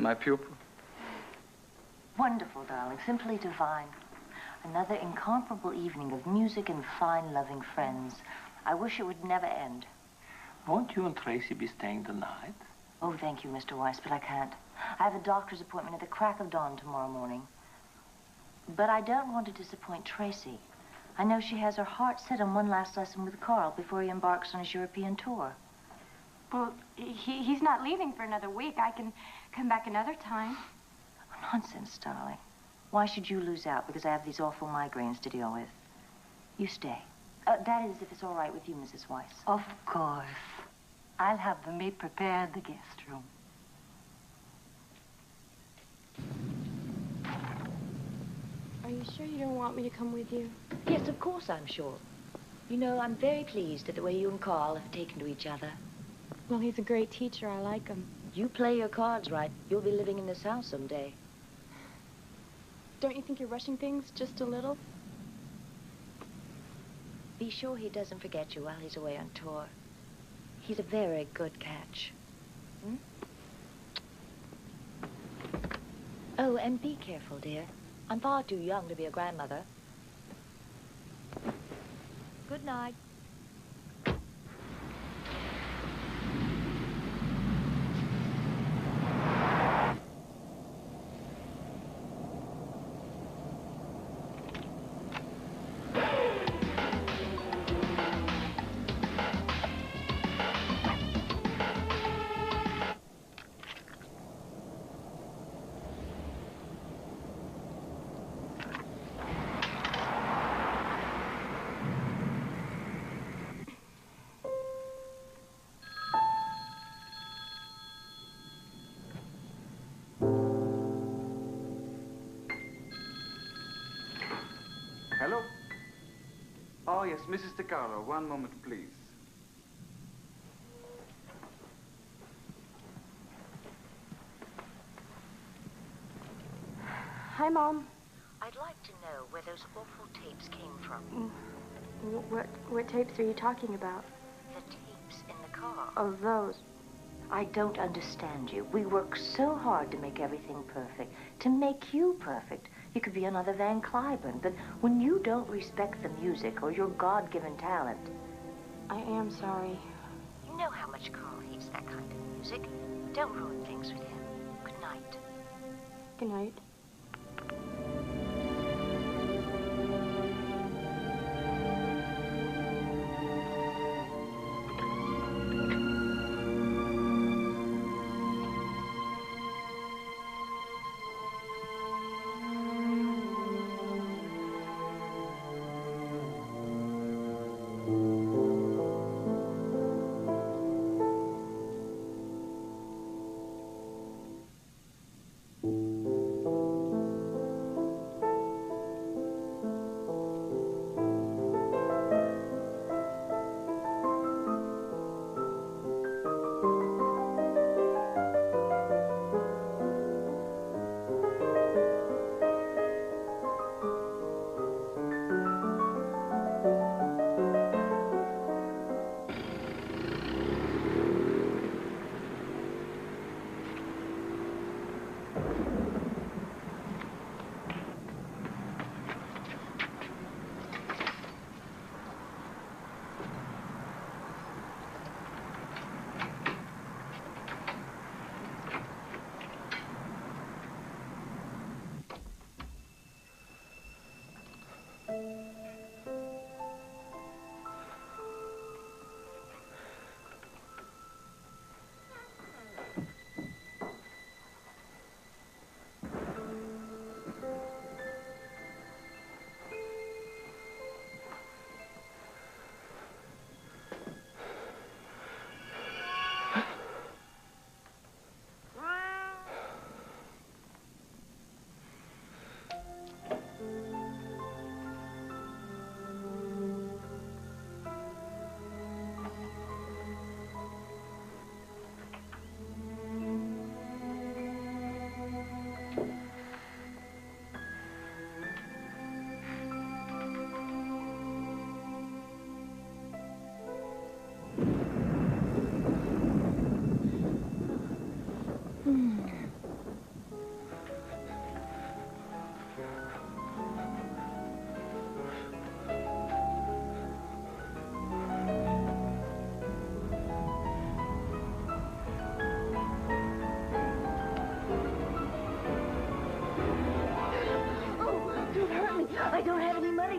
My pupil. Wonderful, darling. Simply divine. Another incomparable evening of music and fine, loving friends. I wish it would never end. Won't you and Tracy be staying the night? Oh, thank you, Mr. Weiss, but I can't. I have a doctor's appointment at the crack of dawn tomorrow morning. But I don't want to disappoint Tracy. I know she has her heart set on one last lesson with Carl before he embarks on his European tour. Well, he's not leaving for another week. I can come back another time. Nonsense, darling. Why should you lose out because I have these awful migraines to deal with? You stay. That is, if it's all right with you, Mrs. Weiss. Of course. I'll have the maid prepare the guest room. Are you sure you don't want me to come with you? Yes, of course I'm sure. You know, I'm very pleased at the way you and Carl have taken to each other. Well, he's a great teacher. I like him. You play your cards right, you'll be living in this house someday. Don't you think you're rushing things just a little? Be sure he doesn't forget you while he's away on tour. He's a very good catch. Hmm? Oh, and be careful, dear. I'm far too young to be a grandmother. Good night. Hello? Oh, yes, Mrs. DeCarlo. One moment, please. Hi, Mom. I'd like to know where those awful tapes came from. What tapes are you talking about? The tapes in the car. Oh, those. I don't understand you. We work so hard to make everything perfect, to make you perfect. You could be another Van Cliburn, but when you don't respect the music or your God-given talent... I am sorry. You know how much Carl hates that kind of music. Don't ruin things with him. Good night. Good night.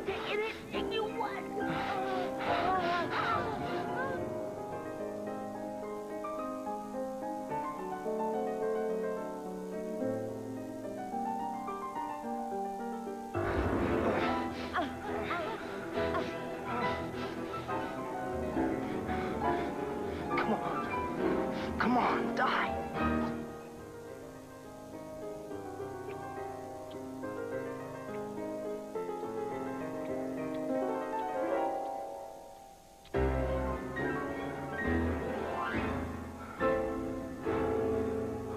to anything you want. Come on. Come on, die.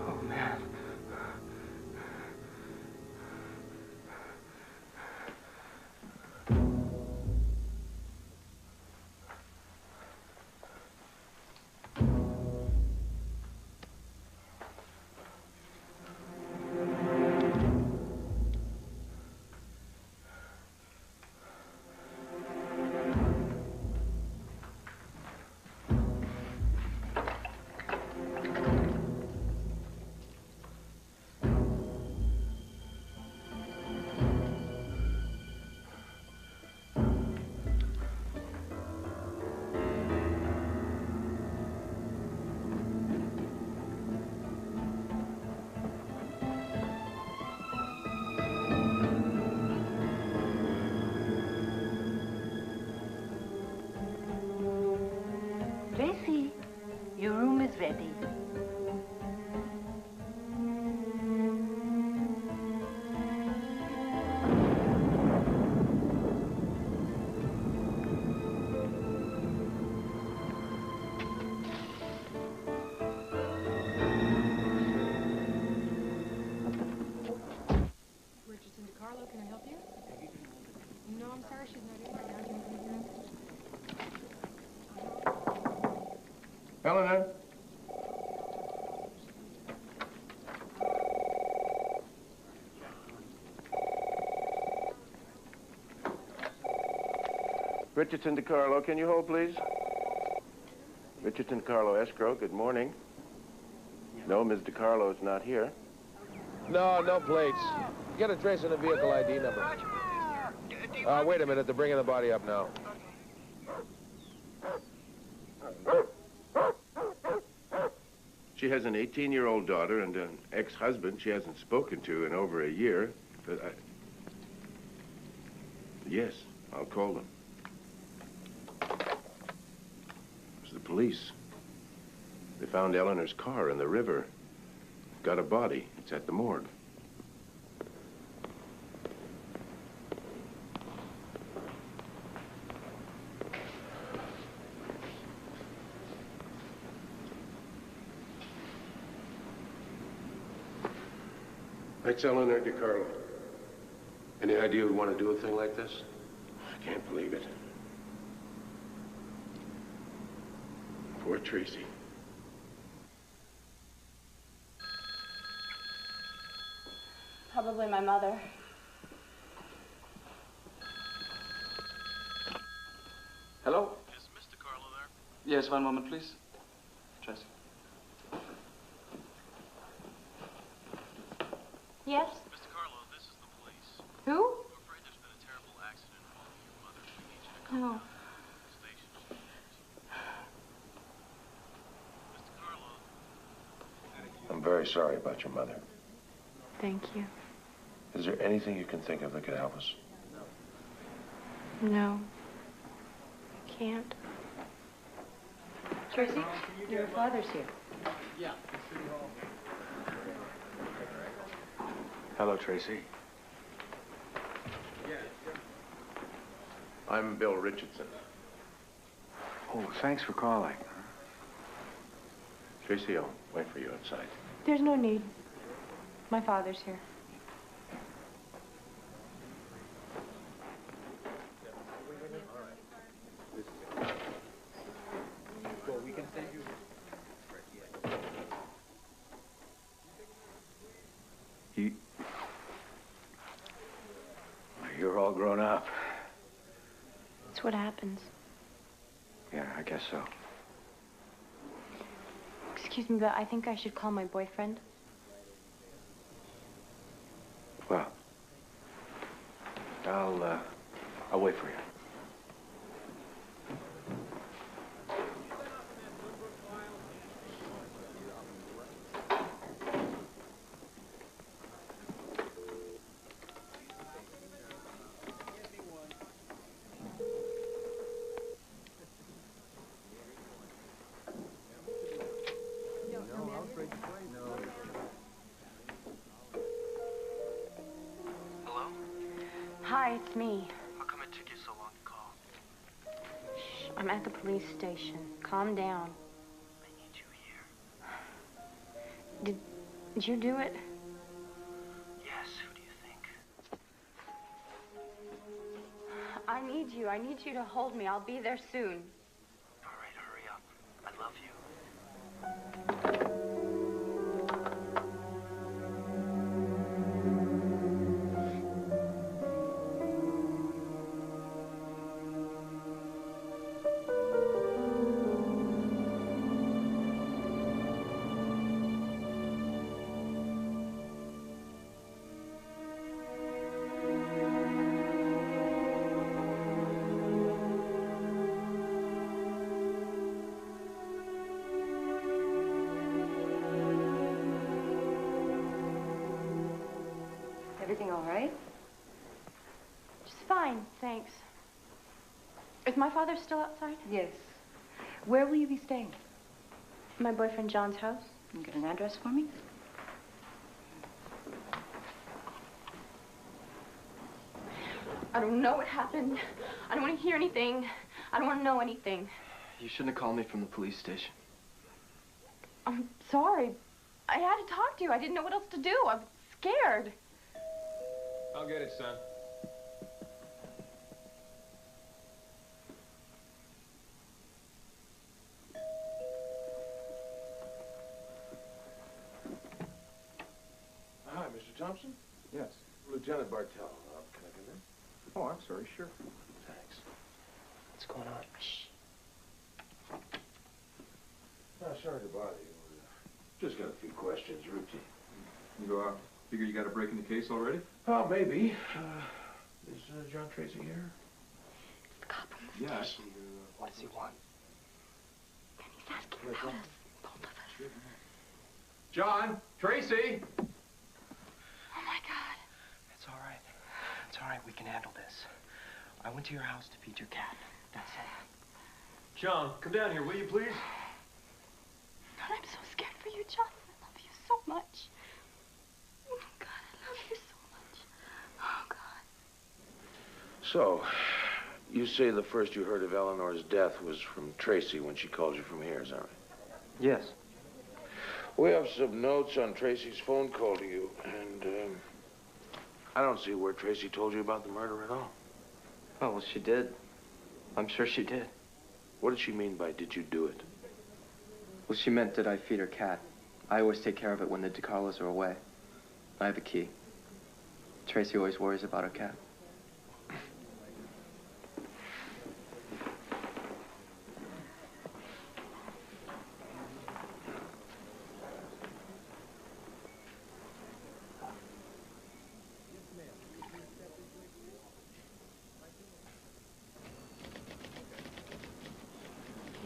Oh, man. Tracy, your room is ready. Richardson DiCarlo, can I help you? No, I'm sorry, she's not in right now. Do you want me to leave a message? Eleanor? Richardson DiCarlo, can you hold, please? Richardson DiCarlo, escrow, good morning. No, Ms. DiCarlo's not here. No, no plates. Get a trace on the vehicle ID number. Wait a minute, they're bringing the body up now. She has an 18-year-old daughter and an ex-husband she hasn't spoken to in over a year. But yes, I'll call them. It's the police. They found Eleanor's car in the river. Got a body. It's at the morgue. That's Eleanor DiCarlo. Any idea who'd want to do a thing like this? I can't believe it. Poor Tracy. Probably my mother. Hello? Is Mr. Carlo there? Yes, one moment, please. Tracy. Yes? Mr. Carlo, this is the police. Who? We're afraid there's been a terrible accident involving your mother. We need you to come Oh. down to the station. Mr. Carlo. I'm very sorry about your mother. Thank you. Is there anything you can think of that could help us? No. Can't. Tracy, your father's here. Hello, Tracy. I'm Bill Richardson. Oh, thanks for calling. Tracy, I'll wait for you outside. There's no need. My father's here. You're all grown up. That's what happens. Yeah, I guess so. Excuse me, but I think I should call my boyfriend. Well, I'll wait for you. Hello? Hi, it's me. How come it took you so long to call? Shh, I'm at the police station. Calm down. I need you here. Did you do it? Yes, who do you think? I need you. I need you to hold me. I'll be there soon. All right, hurry up. I love you. Everything all right? Just fine, thanks. Is my father still outside? Yes. Where will you be staying? My boyfriend John's house. Can you get an address for me? I don't know what happened. I don't want to hear anything. I don't want to know anything. You shouldn't have called me from the police station. I'm sorry. I had to talk to you. I didn't know what else to do. I was scared. I'll get it, son. Hi, Mr. Thompson? Yes. Lieutenant Bartell. Can I come in? Oh, I'm sorry, sure. Thanks. What's going on? Shh. Sorry to bother you. Just got a few questions, routine. You figure you got a break in the case already? Oh, maybe. Is John Tracy here? The cop on the Yeah, station. What does he want? And he's asking about us. Both of us. John! Tracy! Oh, my God. It's all right. It's all right. We can handle this. I went to your house to feed your cat. That's it. John, come down here, will you, please? God, I'm so scared for you, John. I love you so much. Oh, God, I love you so much. Oh, God. So, you say the first you heard of Eleanor's death was from Tracy when she called you from here, is that right? Yes. We have some notes on Tracy's phone call to you, and I don't see where Tracy told you about the murder at all. Oh, well, she did. I'm sure she did. What did she mean by did you do it? Well, she meant did I feed her cat. I always take care of it when the DeCarlos are away. I have a key. Tracy always worries about her cat.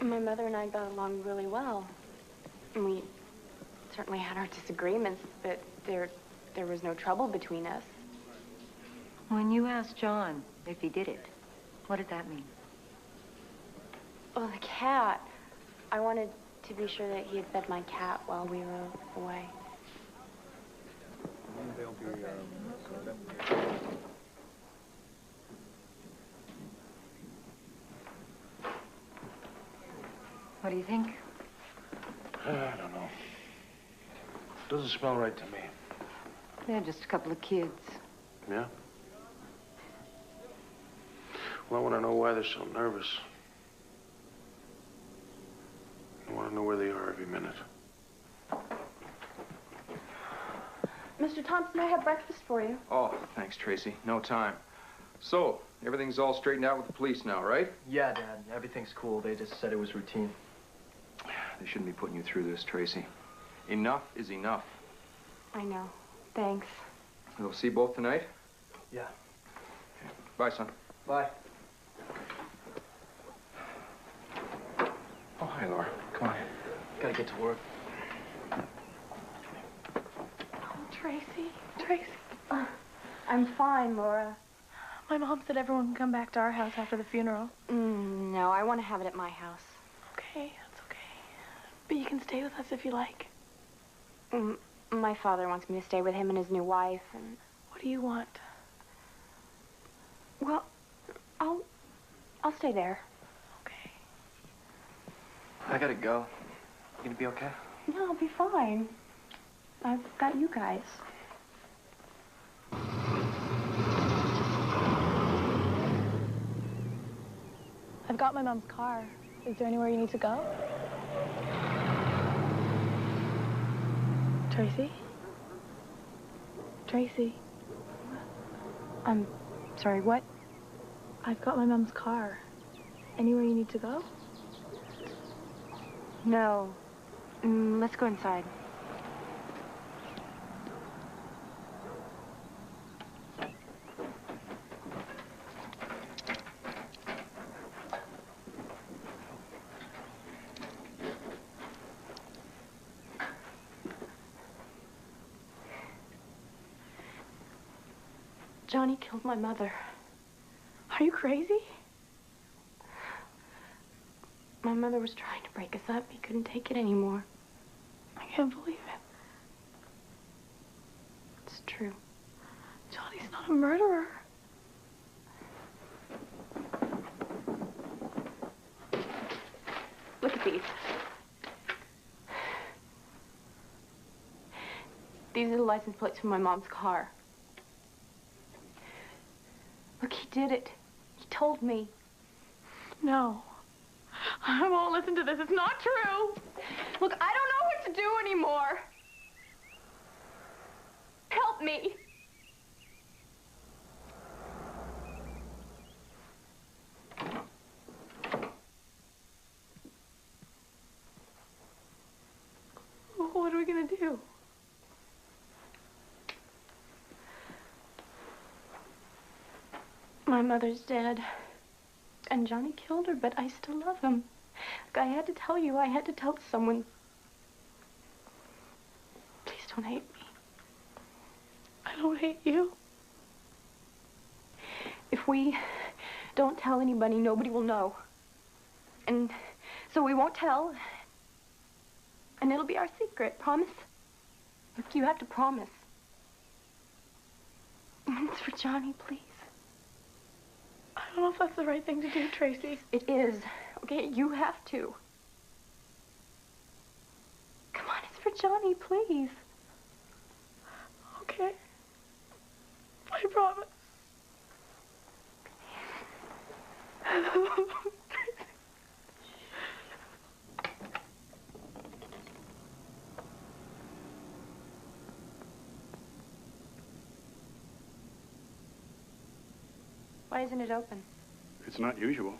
My mother and I got along really well. And we certainly had our disagreements, but there was no trouble between us. When you asked John if he did it, what did that mean? Oh, the cat. I wanted to be sure that he had fed my cat while we were away. They'll be, What do you think? I don't know. Doesn't smell right to me. They're just a couple of kids. Yeah? Well, I want to know why they're so nervous. I want to know where they are every minute. Mr. Thompson, I have breakfast for you. Oh, thanks, Tracy. No time. So, everything's all straightened out with the police now, right? Yeah, Dad. Everything's cool. They just said it was routine. They shouldn't be putting you through this, Tracy. Enough is enough. I know. Thanks. We'll see you both tonight? Yeah. Okay. Bye, son. Bye. Bye. Oh, hi, Laura. Come on. Gotta get to work. Tracy. I'm fine, Laura. My mom said everyone can come back to our house after the funeral. No, I want to have it at my house. Okay, that's okay. But you can stay with us if you like. My father wants me to stay with him and his new wife, and... What do you want? Well, I'll stay there. Okay. I gotta go. You gonna be okay? No, I'll be fine. I've got you guys. I've got my mom's car. Is there anywhere you need to go? Tracy? Tracy? I'm sorry, what? I've got my mom's car. Anywhere you need to go? No. Let's go inside. Johnny killed my mother. Are you crazy? My mother was trying to break us up. He couldn't take it anymore. I can't believe it. It's true. Johnny's not a murderer. Look at these. These are the license plates from my mom's car. Look, he did it. He told me. No. I won't listen to this. It's not true. Look, I don't know what to do anymore. Help me. What are we gonna do? My mother's dead. And Johnny killed her, but I still love him. Look, I had to tell you. I had to tell someone. Please don't hate me. I don't hate you. If we don't tell anybody, nobody will know. And so we won't tell. And it'll be our secret. Promise? Look, you have to promise. And it's for Johnny, please. I don't know if that's the right thing to do, Tracy. It is. Okay, you have to. Come on, it's for Johnny, please. Okay. I promise. Why isn't it open? It's not usual.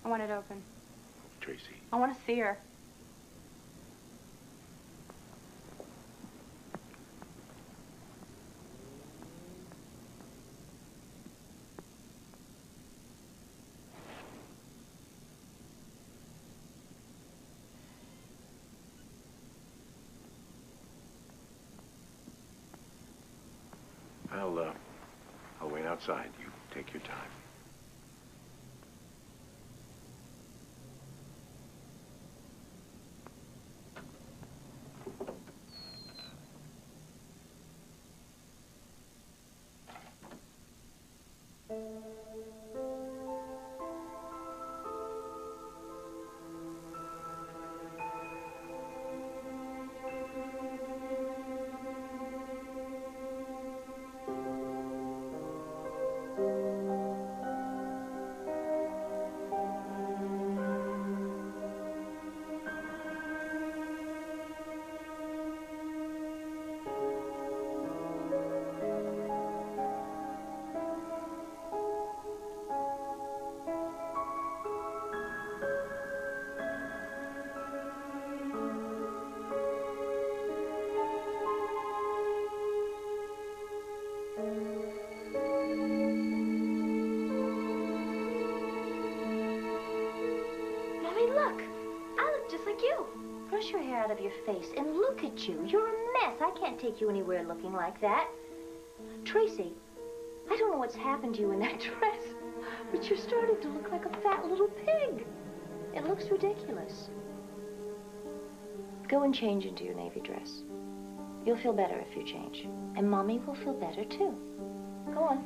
I want it open. Tracy. I want to see her. I'll wait outside. You take your time. just like you. Brush your hair out of your face and look at you. You're a mess. I can't take you anywhere looking like that. Tracy, I don't know what's happened to you in that dress, but you're starting to look like a fat little pig. It looks ridiculous. Go and change into your navy dress. You'll feel better if you change. And Mommy will feel better, too. Go on.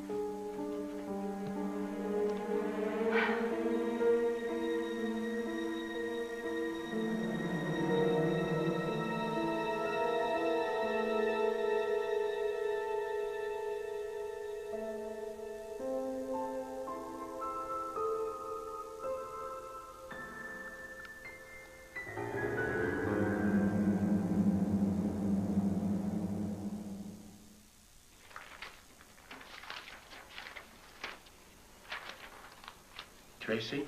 Tracy,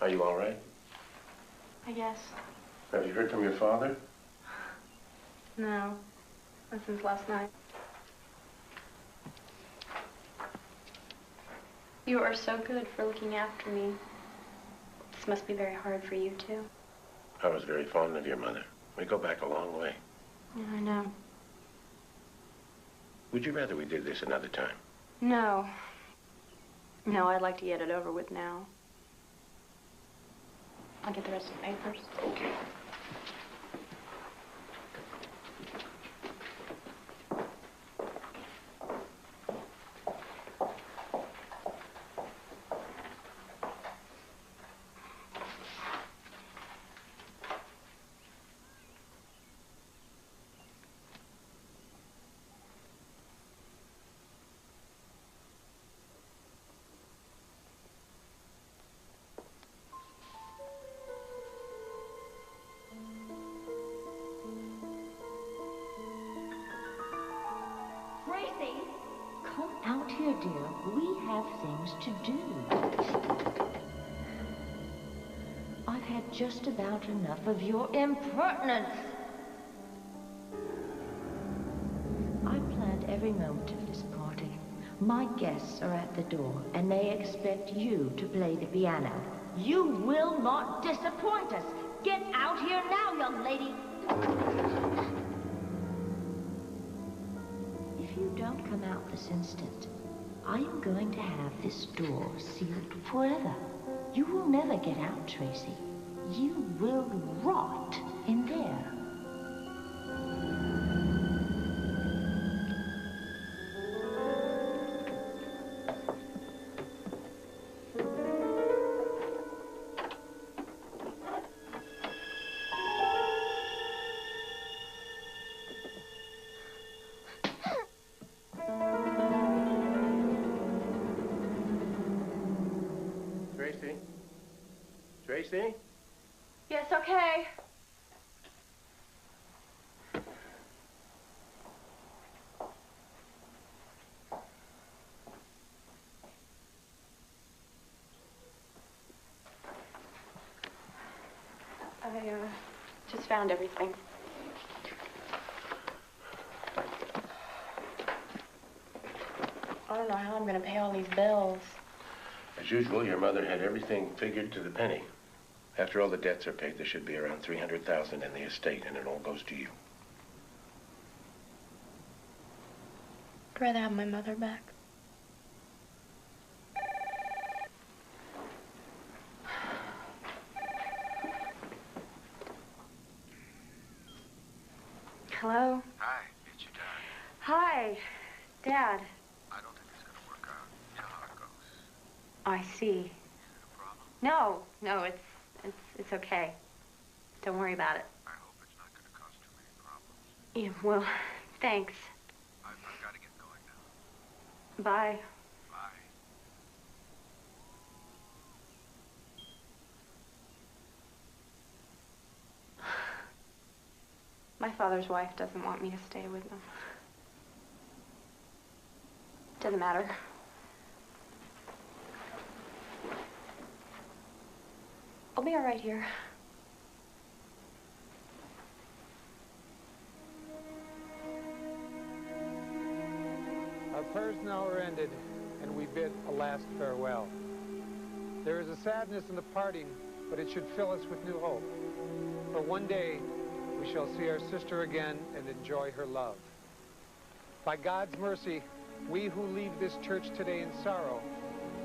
are you all right? I guess. Have you heard from your father? No. Not since last night. You are so good for looking after me. This must be very hard for you, too. I was very fond of your mother. We go back a long way. Yeah, I know. Would you rather we did this another time? No. No, I'd like to get it over with now. I'll get the rest of the papers. Okay. Tracy, come out here, dear. We have things to do. I've had just about enough of your impertinence. I planned every moment of this party. My guests are at the door, and they expect you to play the piano. You will not disappoint us. Get out here now, young lady. If you don't come out this instant, I am going to have this door sealed forever. You will never get out, Tracy. You will rot in there. Tracy? Tracy? Yes, okay. I, just found everything. I don't know how I'm gonna pay all these bills. As usual, your mother had everything figured to the penny. After all the debts are paid, there should be around $300,000 in the estate, and it all goes to you. I'd rather have my mother back. Hello? Hi, it's your dad. Hi, Dad. I don't think it's gonna work out. You know how it goes. I see. Is it a problem? No, it's okay. Don't worry about it. I hope it's not gonna cause too many problems. Yeah, well, thanks. I've gotta get going now. Bye. Bye. My father's wife doesn't want me to stay with them. Doesn't matter. I'll be all right here. Our prayers now are ended, and we bid a last farewell. There is a sadness in the parting, but it should fill us with new hope. For one day, we shall see our sister again and enjoy her love. By God's mercy, we who leave this church today in sorrow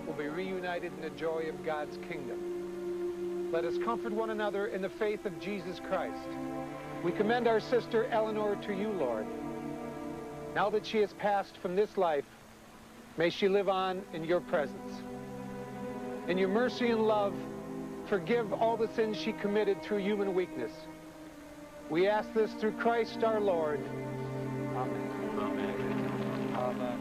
will be reunited in the joy of God's kingdom. Let us comfort one another in the faith of Jesus Christ. We commend our sister Eleanor to you, Lord. Now that she has passed from this life, may she live on in your presence. In your mercy and love, forgive all the sins she committed through human weakness. We ask this through Christ our Lord. Amen. Amen. Amen.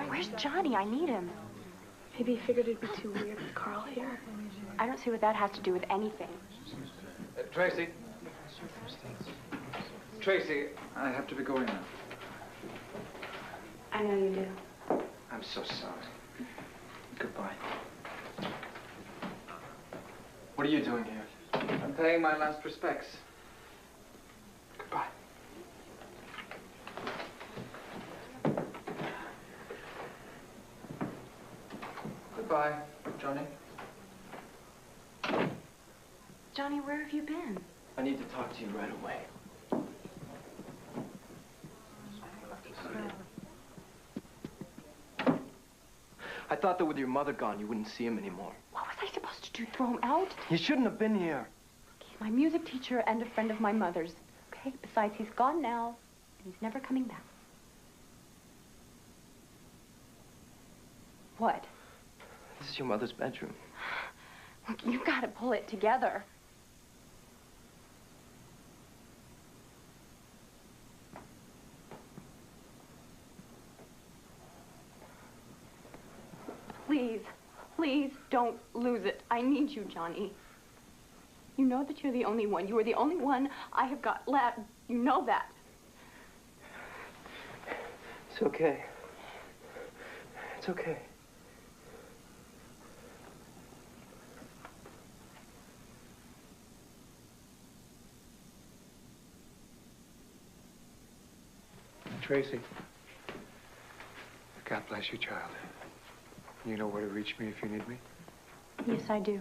Where's Johnny? I need him. Maybe he figured it'd be too weird with Carl here. I don't see what that has to do with anything. Tracy. Tracy, I have to be going now. I know you do. I'm so sorry. Goodbye. What are you doing here? I'm paying my last respects. Goodbye. Goodbye, Johnny. Johnny, where have you been? I need to talk to you right away. I thought that with your mother gone, you wouldn't see him anymore. What was I supposed to do, throw him out? You shouldn't have been here. He's my music teacher and a friend of my mother's. Okay, besides, he's gone now, and he's never coming back. What? This is your mother's bedroom. Look, you've got to pull it together. Please, please don't lose it. I need you, Johnny. You know that you're the only one. You are the only one I have got left. You know that. It's okay. It's okay. Tracy, God bless you, child. You know where to reach me if you need me? Yes, I do.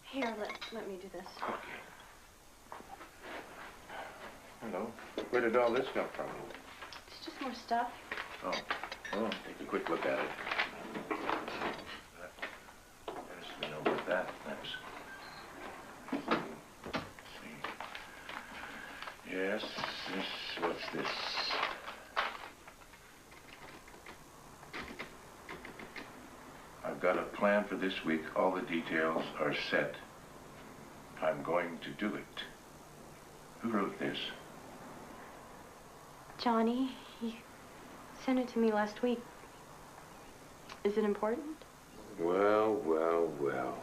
Here, let me do this. Hello. Where did all this come from? It's just more stuff. Oh, take a quick look at it. There's been over that. Thanks. See. Yes, what's this? I've got a plan for this week. All the details are set. I'm going to do it. Who wrote this? Johnny, he sent it to me last week. Is it important? Well, well, well.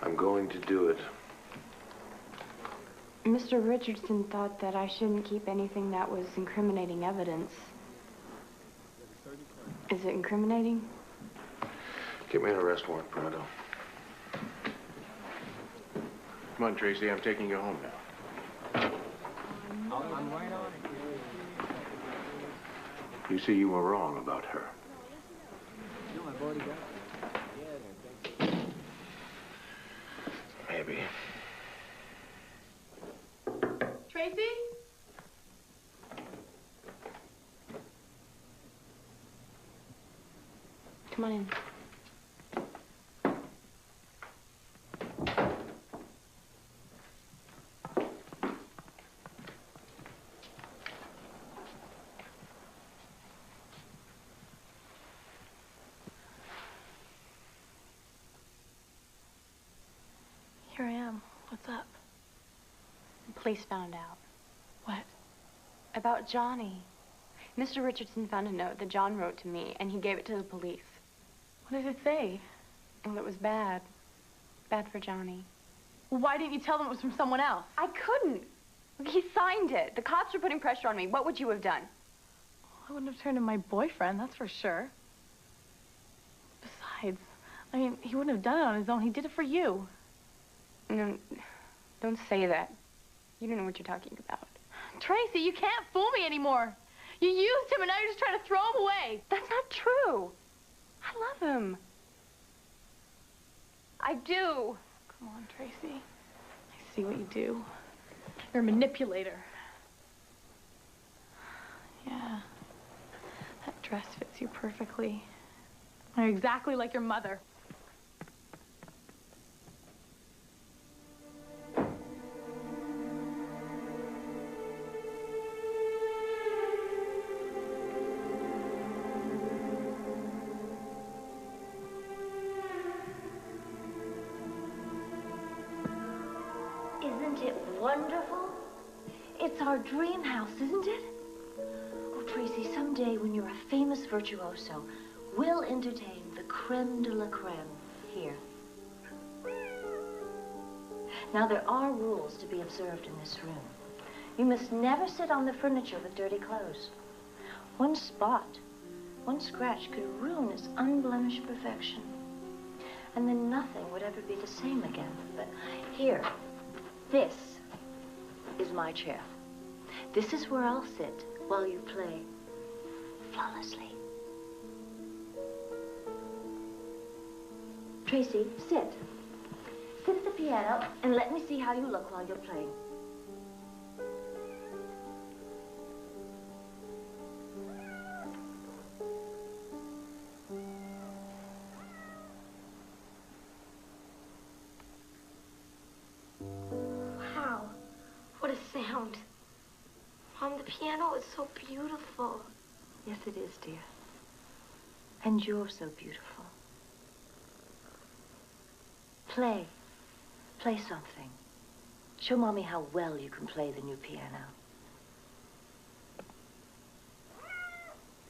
I'm going to do it. Mr. Richardson thought that I shouldn't keep anything that was incriminating evidence. Is it incriminating? Get me an arrest warrant, pronto. Come on, Tracy, I'm taking you home now. I'm right on it. You see, you were wrong about her. No, I've already got it. Maybe. Tracy? Come on in. Here I am. What's up? The police found out. What? About Johnny. Mr. Richardson found a note that John wrote to me, and he gave it to the police. What did it say? Well, it was bad. Bad for Johnny. Well, why didn't you tell them it was from someone else? I couldn't. He signed it. The cops were putting pressure on me. What would you have done? I wouldn't have turned to my boyfriend, that's for sure. Besides, I mean, he wouldn't have done it on his own. He did it for you. No, don't say that. You don't know what you're talking about. Tracy, you can't fool me anymore. You used him and now you're just trying to throw him away. That's not true. I love him. I do. Come on, Tracy. I see what you do. You're a manipulator. Yeah. That dress fits you perfectly. You're exactly like your mother. Isn't it wonderful? It's our dream house, isn't it? Oh, Tracy, someday when you're a famous virtuoso, we'll entertain the creme de la creme here. Now, there are rules to be observed in this room. You must never sit on the furniture with dirty clothes. One spot, one scratch could ruin its unblemished perfection. And then nothing would ever be the same again. But here, this is my chair. This is where I'll sit while you play flawlessly. Tracy, sit. Sit at the piano and let me see how you look while you're playing. Wow, what a sound. Mom, the piano is so beautiful. Yes, it is, dear. And you're so beautiful. Play. Play something. Show Mommy how well you can play the new piano.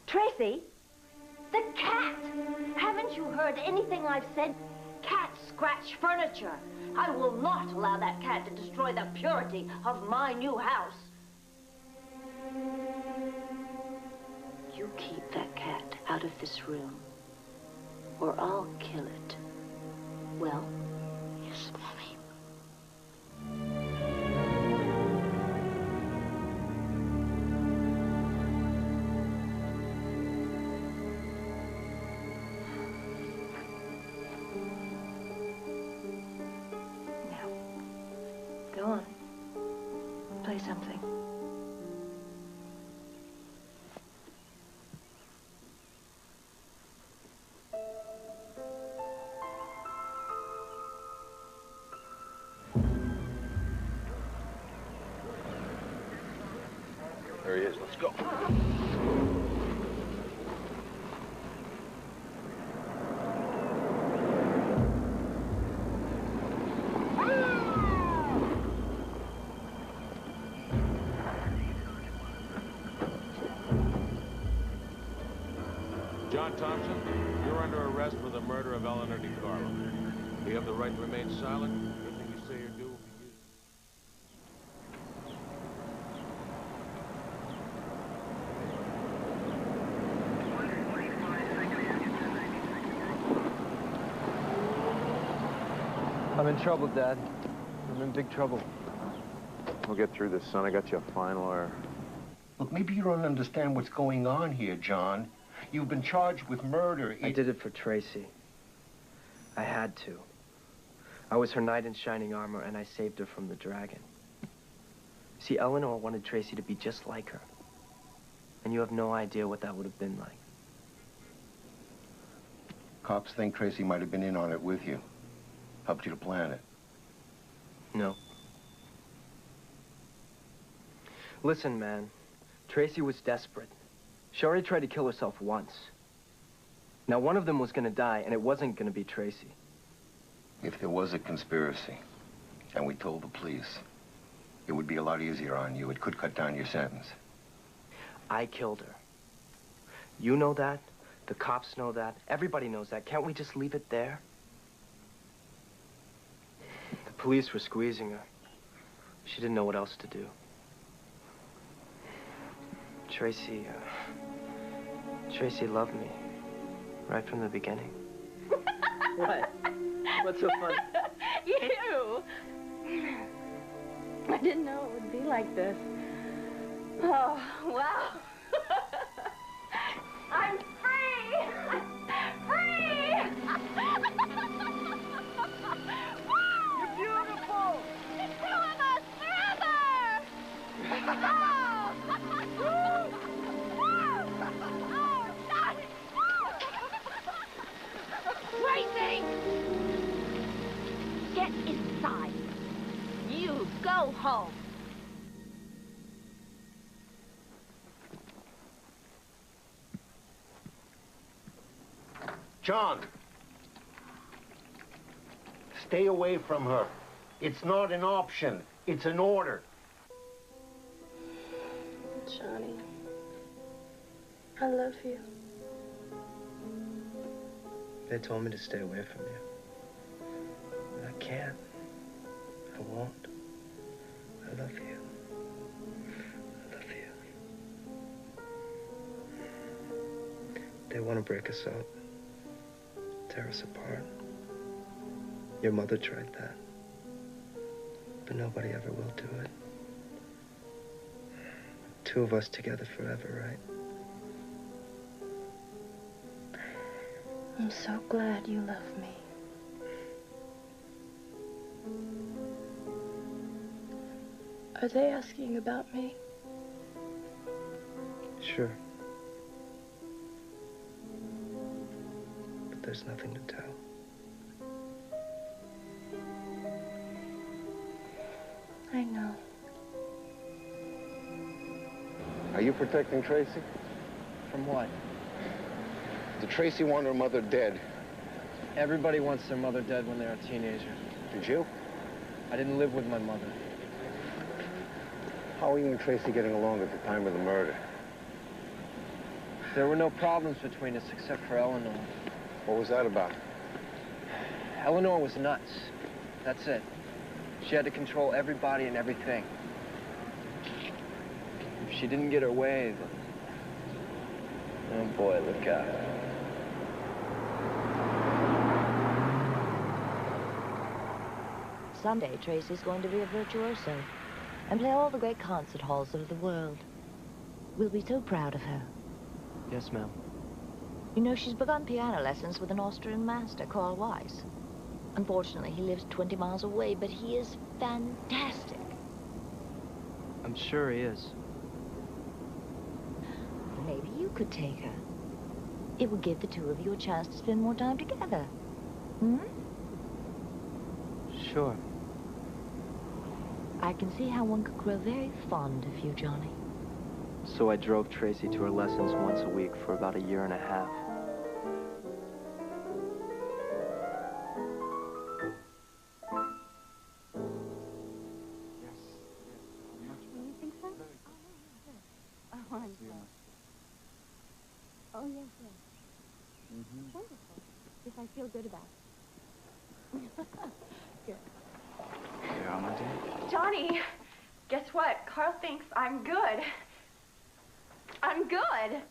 Tracy! The cat! Haven't you heard anything I've said? Cats scratch furniture. I will not allow that cat to destroy the purity of my new house. You keep that cat out of this room, or I'll kill it. Well? Yes, Mommy. Now, go on. Play something. There he is. Let's go. John Thompson, you're under arrest for the murder of Eleanor DiCarlo. You have the right to remain silent. Anything you say or do will be used. I'm in trouble, Dad. I'm in big trouble. We'll get through this, son. I got you a fine lawyer. Look, maybe you don't understand what's going on here, John. You've been charged with murder. I did it for Tracy. I had to. I was her knight in shining armor, and I saved her from the dragon. See, Eleanor wanted Tracy to be just like her. And you have no idea what that would have been like. Cops think Tracy might have been in on it with you. Helped you to plan it. No. Listen, man. Tracy was desperate. She already tried to kill herself once. Now, one of them was gonna die, and it wasn't gonna be Tracy. If there was a conspiracy, and we told the police, it would be a lot easier on you. It could cut down your sentence. I killed her. You know that. The cops know that. Everybody knows that. Can't we just leave it there? The police were squeezing her. She didn't know what else to do. Tracy loved me right from the beginning. What? What's so funny? You! I didn't know it would be like this. Oh, wow. I'm free! Free! You're beautiful! The two of us forever! Tracy! Get inside. You go home. John, stay away from her. It's not an option. It's an order. Johnny, I love you. They told me to stay away from you. But I can't. I won't. I love you. I love you. They want to break us up. Tear us apart. Your mother tried that. But nobody ever will do it. Two of us together forever, right? I'm so glad you love me. Are they asking about me? Sure. But there's nothing to tell. I know. Are you protecting Tracy? From what? Did Tracy want her mother dead? Everybody wants their mother dead when they're a teenager. Did you? I didn't live with my mother. How were you and Tracy getting along at the time of the murder? There were no problems between us except for Eleanor. What was that about? Eleanor was nuts. That's it. She had to control everybody and everything. If she didn't get her way, then... Oh boy, look out. Someday, Tracy's going to be a virtuoso and play all the great concert halls of the world. We'll be so proud of her. Yes, ma'am. You know, she's begun piano lessons with an Austrian master, Carl Weiss. Unfortunately, he lives 20 miles away, but he is fantastic. I'm sure he is. Maybe you could take her. It would give the two of you a chance to spend more time together. Hmm? Sure. I can see how one could grow very fond of you, Johnny. So I drove Tracy to her lessons once a week for about 1.5 years. Oh, yes, yes. Wonderful. Yes, I feel good about it. Good. You're on my date. Johnny, guess what? Carl thinks I'm good. I'm good.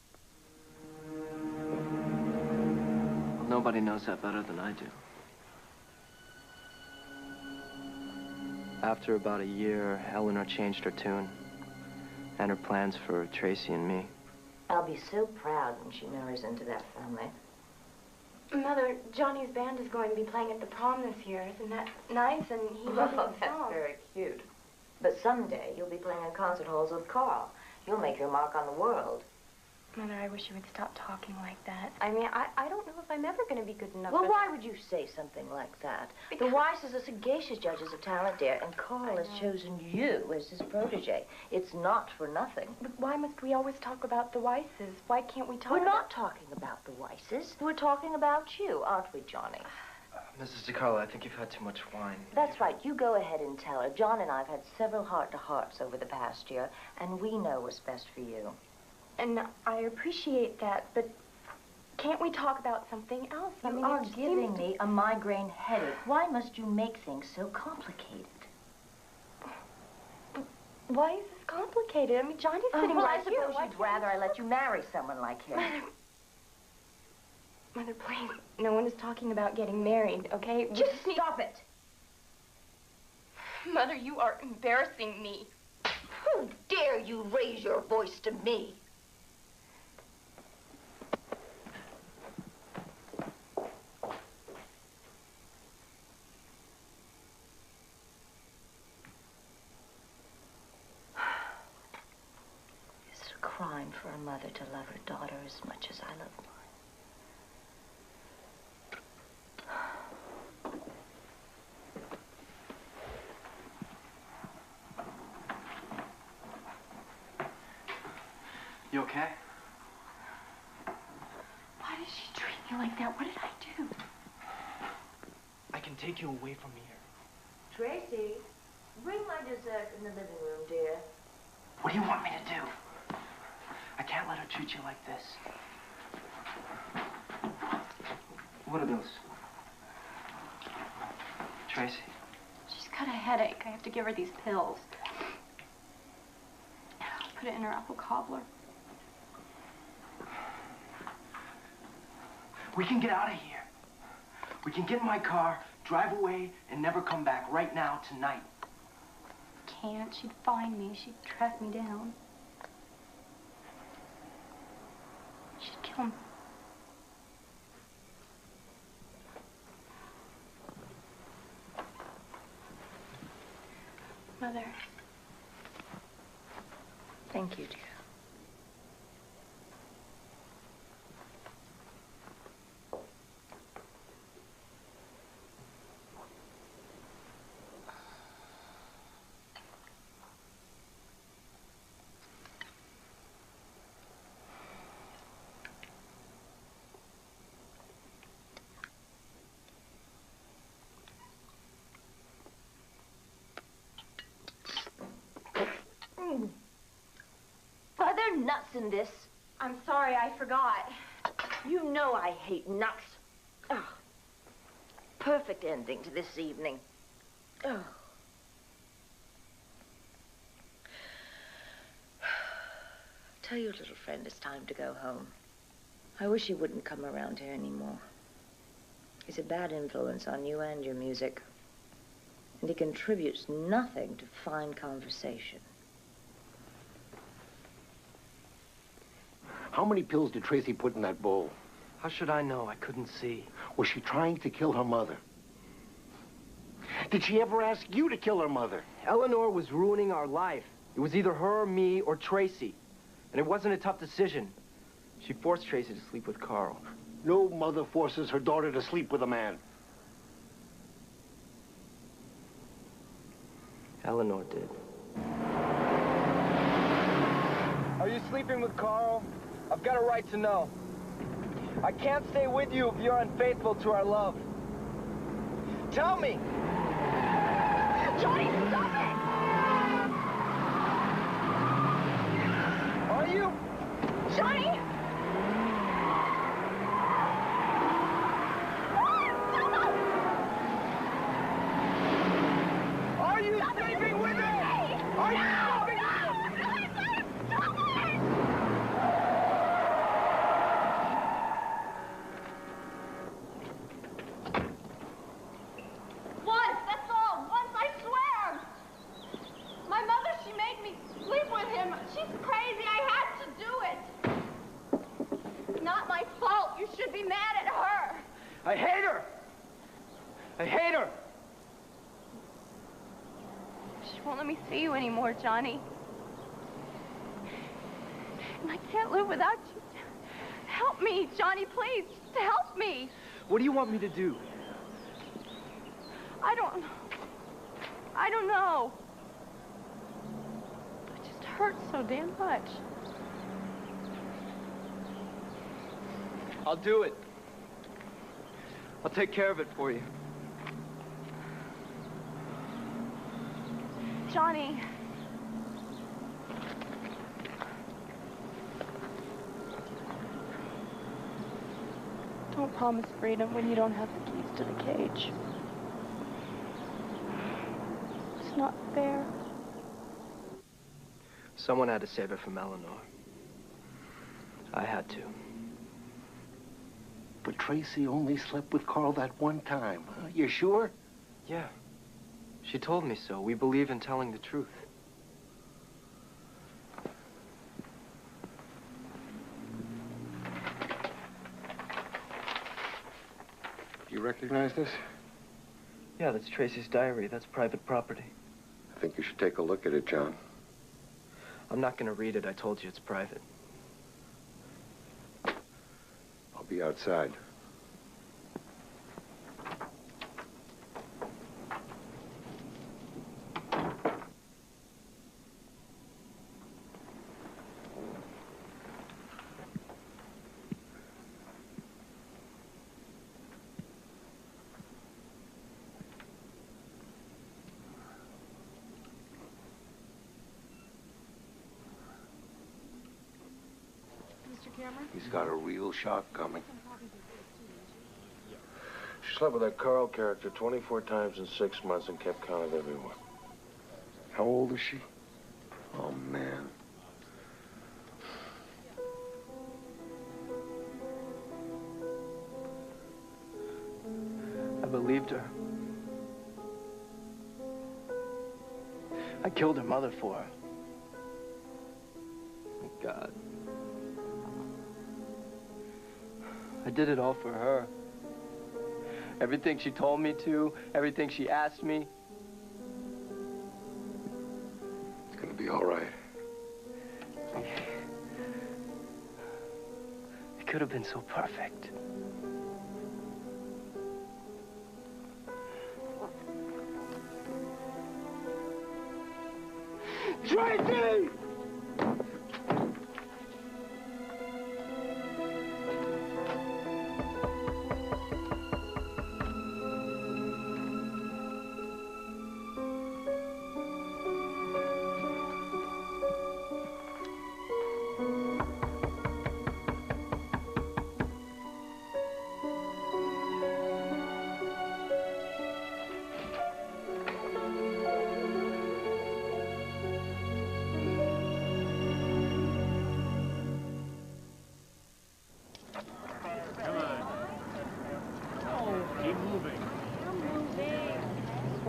Well, nobody knows that better than I do. After about 1 year, Eleanor changed her tune and her plans for Tracy and me. I'll be so proud when she marries into that family. Mother, Johnny's band is going to be playing at the prom this year. Isn't that nice? And he wrote a That's song. very cute. But someday you'll be playing in concert halls with Carl. You'll make your mark on the world. Mother, I wish you would stop talking like that. I mean, I don't know if I'm ever going to be good enough. Well, but... why would you say something like that? The Weisses are sagacious judges of talent, dear, and Carl has chosen you as his protege. It's not for nothing. But why must we always talk about the Weisses? Why can't we talk We're not talking about the Weisses. We're talking about you, aren't we, Johnny? Mrs. DiCarlo, I think you've had too much wine. That's right. You go ahead and tell her. John and I have had several heart-to-hearts over the past year, and we know what's best for you. And I appreciate that, but Can't we talk about something else? You are giving me a migraine headache. Why must you make things so complicated? Why is this complicated? I mean, Johnny's sitting well, right I here. suppose you'd rather I let you marry someone like him. Mother, please. No one is talking about getting married, okay? Just stop it. Mother, you are embarrassing me. How dare you raise your voice to me? It's a crime for a mother to love her daughter as much as I love mine. You okay? Why did she treat me like that? What did I do? I can take you away from here. Tracy, bring my dessert in the living room, dear. What do you want me to do? I can't let her treat you like this. What are those? Tracy? She's got a headache. I have to give her these pills. Put it in her apple cobbler. We can get out of here. We can get in my car, drive away, and never come back right now, tonight. Can't. She'd find me. She'd track me down. She'd kill me. Mother. Thank you, dear. Are there nuts in this? I'm sorry, I forgot. You know I hate nuts. Oh, perfect ending to this evening. Oh. Tell your little friend it's time to go home. I wish he wouldn't come around here anymore. He's a bad influence on you and your music. And he contributes nothing to fine conversation. How many pills did Tracy put in that bowl? How should I know? I couldn't see. Was she trying to kill her mother? Did she ever ask you to kill her mother? Eleanor was ruining our life. It was either her, me, or Tracy. And it wasn't a tough decision. She forced Tracy to sleep with Carl. No mother forces her daughter to sleep with a man. Eleanor did. Are you sleeping with Carl? I've got a right to know. I can't stay with you if you're unfaithful to our love. Tell me! Johnny, stop it! Are you? Johnny! Are you sleeping with me? Are you sleeping? Once, that's all. Once, I swear. My mother, she made me sleep with him. She's crazy. I had to do it. Not my fault. You should be mad at her. I hate her! I hate her! She won't let me see you anymore, Johnny. And I can't live without you. Help me, Johnny, please. Just help me. What do you want me to do? I don't know. It just hurts so damn much. I'll do it. I'll take care of it for you. Johnny. promise freedom when you don't have the keys to the cage. It's not fair. Someone had to save her from Eleanor. I had to. But Tracy only slept with Carl that one time. Huh? You sure? Yeah. She told me so. We believe in telling the truth. Do you recognize this? Yeah, that's Tracy's diary. That's private property. I think you should take a look at it, John. I'm not going to read it. I told you it's private. I'll be outside. He's got a real shock coming. She slept with that Carl character 24 times in 6 months and kept count of everyone. How old is she? Oh, man. I believed her. I killed her mother for her. Thank God. I did it all for her. Everything she told me to, everything she asked me. It's gonna be all right. It could have been so perfect. Tracy!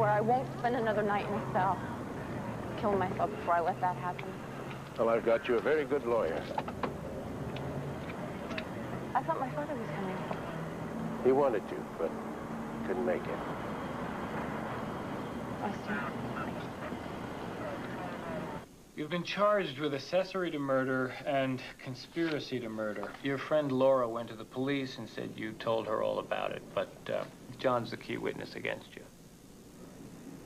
I won't spend another night in a cell. Kill myself before I let that happen. Well, I've got you a very good lawyer. I thought my father was coming. He wanted to, but couldn't make it. I see. You've been charged with accessory to murder and conspiracy to murder. Your friend Laura went to the police and said you told her all about it, but John's the key witness against you.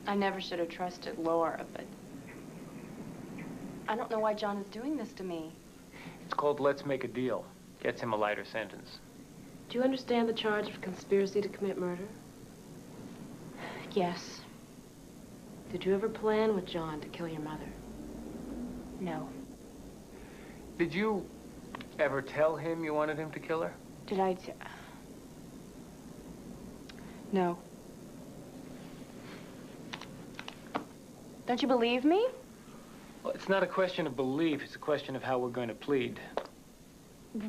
I never should have trusted Laura, but I don't know why John is doing this to me. It's called Let's Make a Deal. Gets him a lighter sentence. Do you understand the charge of conspiracy to commit murder? Yes. Did you ever plan with John to kill your mother? No. Did you ever tell him you wanted him to kill her? Did I No. Don't you believe me? Well, it's not a question of belief. It's a question of how we're going to plead.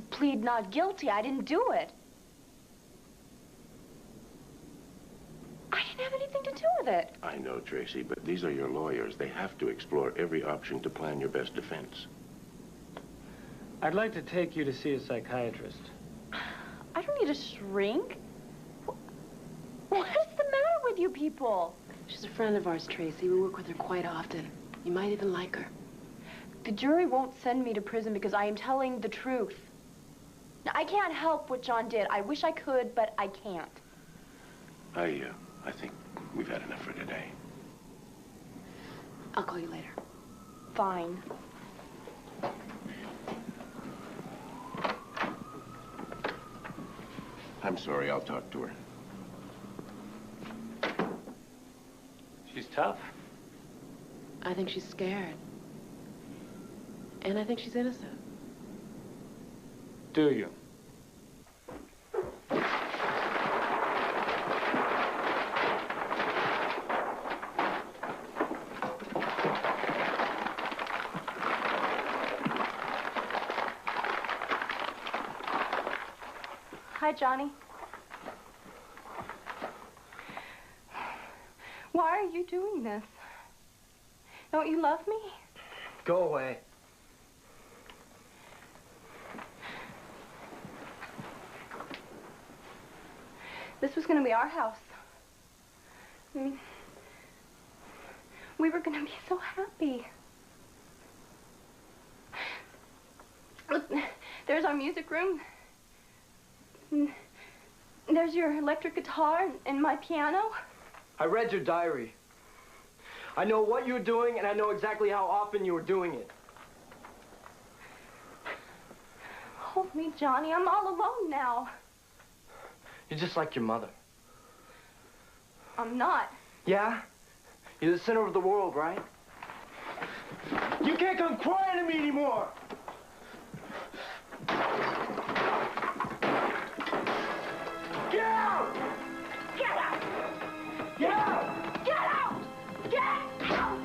Plead not guilty. I didn't do it. I didn't have anything to do with it. I know, Tracy, but these are your lawyers. They have to explore every option to plan your best defense. I'd like to take you to see a psychiatrist. I don't need a shrink. What is the matter with you people? She's a friend of ours, Tracy. We work with her quite often. You might even like her. The jury won't send me to prison because I am telling the truth. Now, I can't help what John did. I wish I could, but I can't. I think we've had enough for today. I'll call you later. Fine. I'm sorry, I'll talk to her. She's tough. I think she's scared. And I think she's innocent. Do you? Hi, Johnny. Why are you doing this? Don't you love me? Go away. This was going to be our house. I mean, we were going to be so happy. Look, there's our music room. There's your electric guitar and my piano. I read your diary. I know what you were doing, and I know exactly how often you were doing it. Hold me, Johnny. I'm all alone now. You're just like your mother. I'm not. Yeah? You're the center of the world, right? You can't come crying to me anymore! Get out! Get out! Get out! Get out! Get out!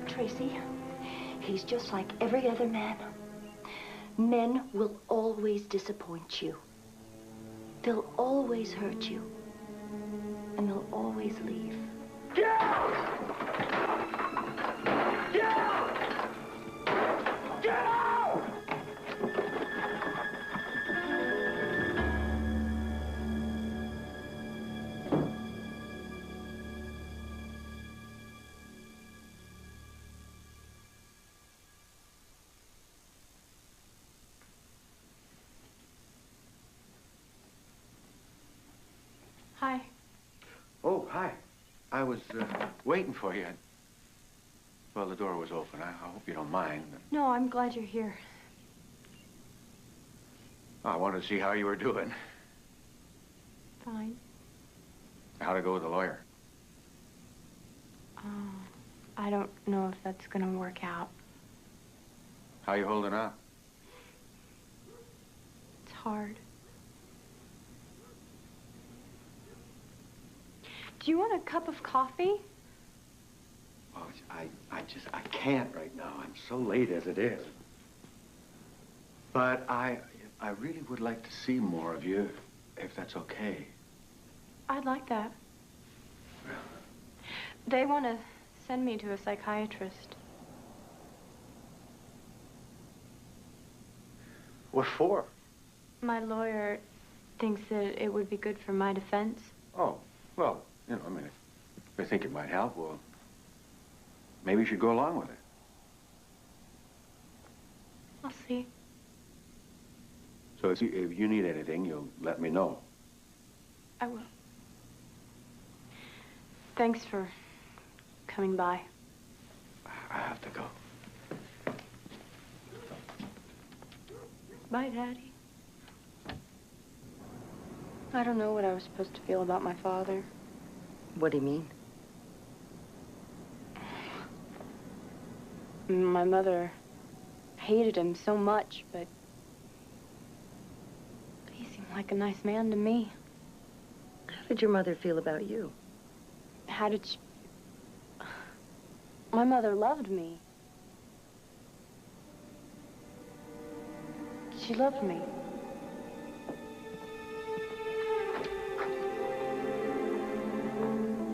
Tracy, he's just like every other man. Men will always disappoint you. They'll always hurt you. And they'll always leave. Get out! Get out! Get out! Hi. Oh, hi. I was waiting for you. Well, the door was open. I hope you don't mind. No, I'm glad you're here. I wanted to see how you were doing. Fine. How'd it go with the lawyer? I don't know if that's gonna work out. How you holding up? It's hard. Do you want a cup of coffee? Oh, I can't right now. I'm so late as it is. But I really would like to see more of you, if that's okay. I'd like that. They want to send me to a psychiatrist. What for? My lawyer thinks that it would be good for my defense. Oh, well, you know, I mean, if they think it might help, well, maybe you should go along with it. I'll see. So if you need anything, you'll let me know. I will. Thanks for coming by. I have to go. Bye, Daddy. I don't know what I was supposed to feel about my father. What do you mean? My mother hated him so much, but he seemed like a nice man to me. How did your mother feel about you? How did she... My mother loved me. She loved me.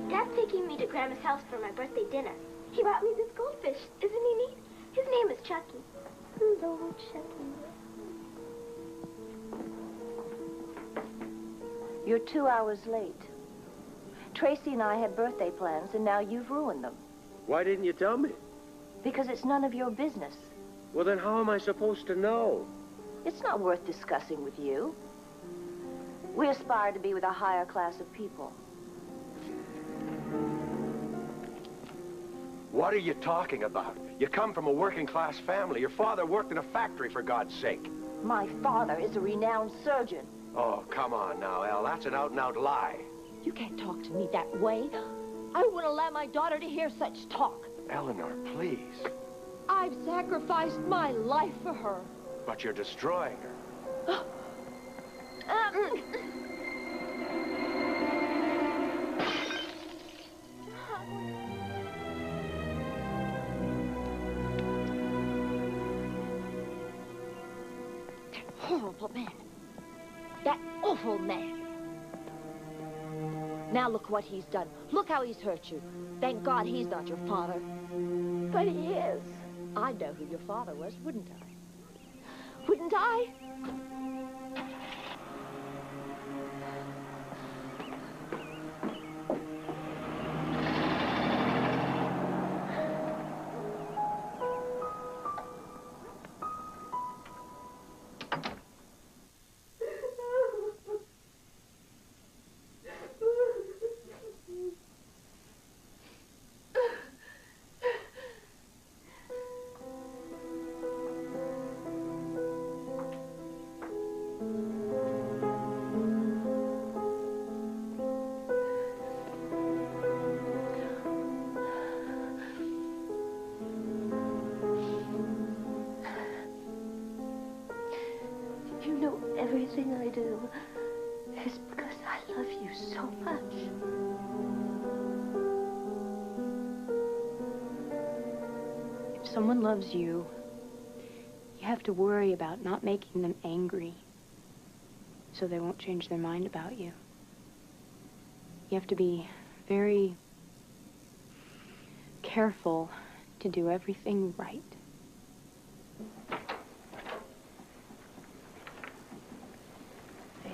Dad's taking me to Grandma's house for my birthday dinner. He brought me this goldfish. Isn't he neat? His name is Chucky. Little Chucky. You're 2 hours late. Tracy and I had birthday plans, and now you've ruined them. Why didn't you tell me? Because it's none of your business. Well, then how am I supposed to know? It's not worth discussing with you. We aspire to be with a higher class of people. What are you talking about? You come from a working-class family. Your father worked in a factory, for God's sake. My father is a renowned surgeon. Oh, come on now, Elle. That's an out-and-out lie. You can't talk to me that way. I wouldn't allow my daughter to hear such talk. Eleanor, please. I've sacrificed my life for her. But you're destroying her. horrible man. That awful man. Now look what he's done. Look how he's hurt you. Thank God he's not your father. But he is. I'd know who your father was, wouldn't I? Wouldn't I? Everything I do is because I love you so much. If someone loves you, you have to worry about not making them angry so they won't change their mind about you. You have to be very careful to do everything right.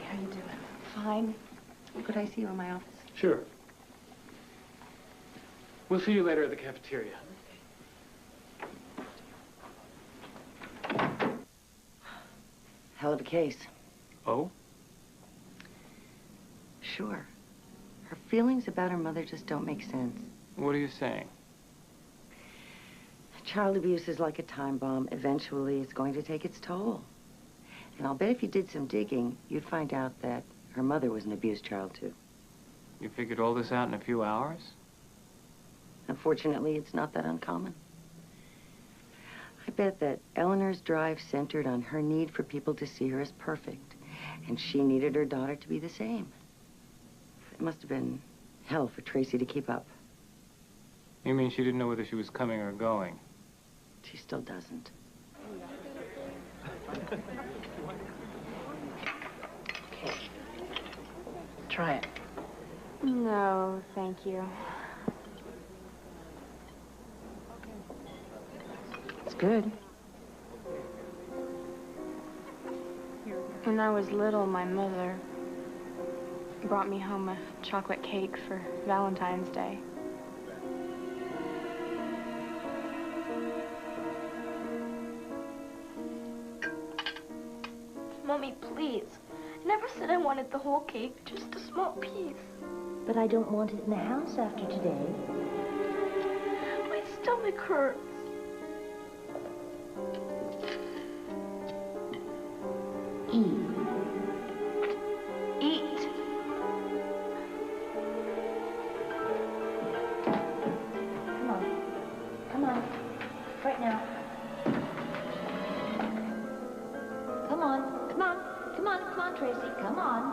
How you doing? Fine. Could I see you in my office? Sure. We'll see you later at the cafeteria. Hell of a case. Oh? Sure. Her feelings about her mother just don't make sense. What are you saying? Child abuse is like a time bomb. Eventually, it's going to take its toll. And I'll bet if you did some digging, you'd find out that her mother was an abused child, too. You figured all this out in a few hours? Unfortunately, it's not that uncommon. I bet that Eleanor's drive centered on her need for people to see her as perfect, and she needed her daughter to be the same. It must have been hell for Tracy to keep up. You mean she didn't know whether she was coming or going? She still doesn't. Try it. No, thank you. It's good. When I was little, my mother brought me home a chocolate cake for Valentine's Day. Mommy, please. I never said I wanted the whole cake, just a small piece. But I don't want it in the house after today. My stomach hurts. Eat. Eat. Come on. Come on. Right now. Come on. Come on. Come on. Come on, Tracy. Come on.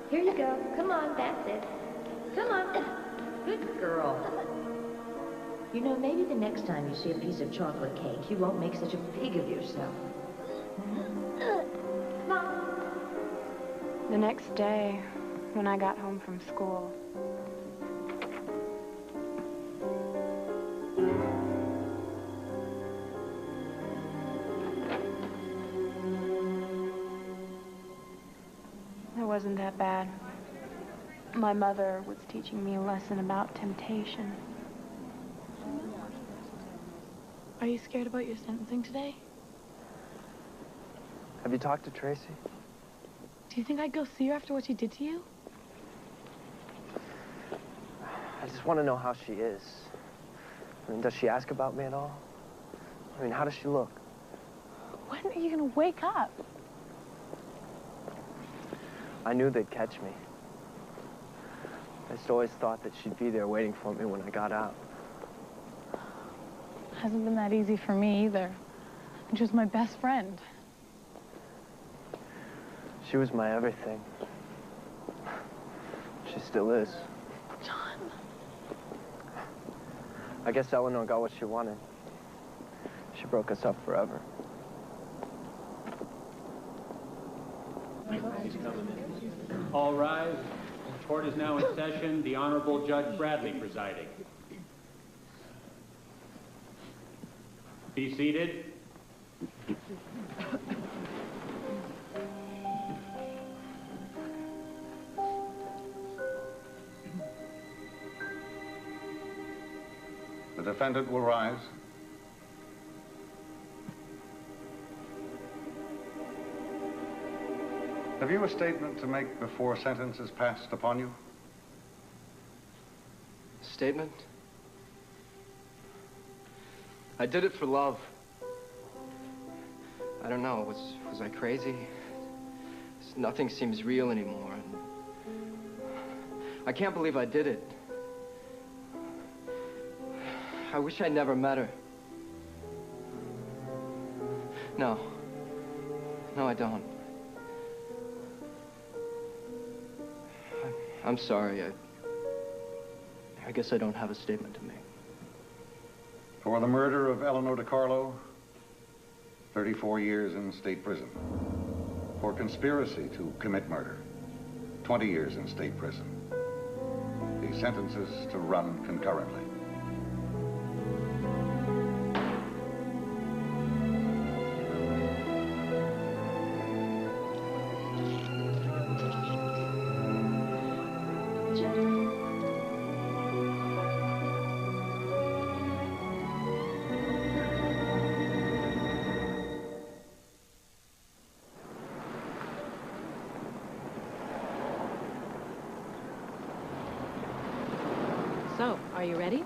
Here you go. Come on. That's it. Come on. Good girl. You know, maybe the next time you see a piece of chocolate cake, you won't make such a pig of yourself. Come on. The next day, when I got home from school, it wasn't that bad. My mother was teaching me a lesson about temptation. Are you scared about your sentencing today? Have you talked to Tracy? Do you think I'd go see her after what she did to you? I just want to know how she is. I mean, does she ask about me at all? I mean, how does she look? When are you gonna wake up? I knew they'd catch me. I just always thought that she'd be there waiting for me when I got out. Hasn't been that easy for me either. She was my best friend. She was my everything. She still is. John. I guess Eleanor got what she wanted. She broke us up forever. All rise. The court is now in session. The Honorable Judge Bradley presiding. Be seated. The defendant will rise. Have you a statement to make before sentence is passed upon you? Statement? I did it for love. I don't know, was I crazy? Nothing seems real anymore. And I can't believe I did it. I wish I never met her. No. No, I don't. I'm sorry. I guess I don't have a statement to make. For the murder of Eleanor DiCarlo, 34 years in state prison. For conspiracy to commit murder, 20 years in state prison. The sentences to run concurrently. So, are you ready?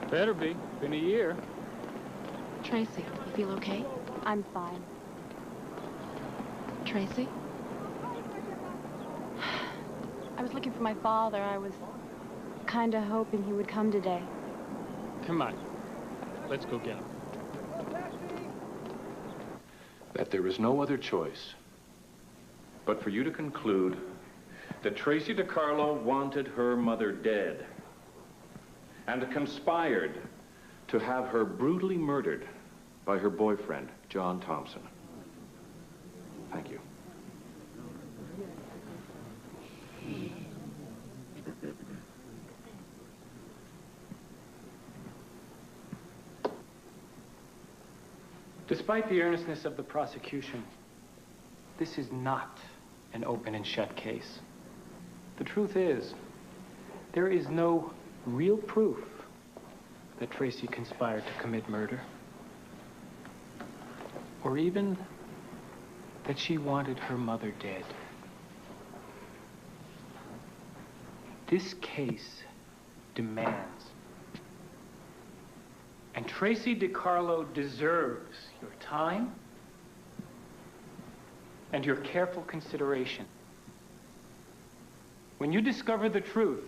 Better be. Been a year. Tracy, you feel okay? I'm fine. Tracy? I was looking for my father. I was kind of hoping he would come today. Come on. Let's go get him. That there is no other choice but for you to conclude that Tracy DiCarlo wanted her mother dead and conspired to have her brutally murdered by her boyfriend, John Thompson. Thank you. Despite the earnestness of the prosecution, this is not an open and shut case. The truth is, there is no real proof that Tracy conspired to commit murder, or even that she wanted her mother dead. This case demands, and Tracy DiCarlo deserves, your time and your careful consideration. When you discover the truth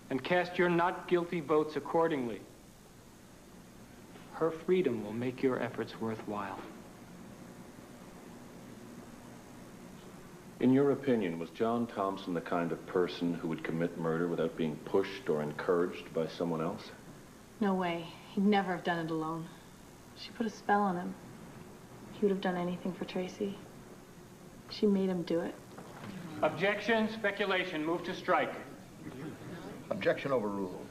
and cast your not guilty votes accordingly, her freedom will make your efforts worthwhile. In your opinion, was John Thompson the kind of person who would commit murder without being pushed or encouraged by someone else? No way. He'd never have done it alone. She put a spell on him. He would have done anything for Tracy. She made him do it. Objection, speculation, move to strike. Objection overruled.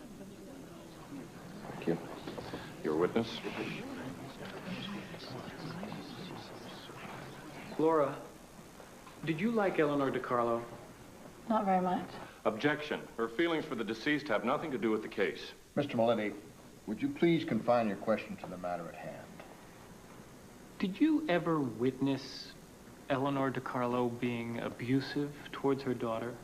Thank you. Your witness? Laura, did you like Eleanor DiCarlo? Not very much. Objection. Her feelings for the deceased have nothing to do with the case. Mr. Maletti, would you please confine your question to the matter at hand? Did you ever witness Eleanor DiCarlo being abusive towards her daughter?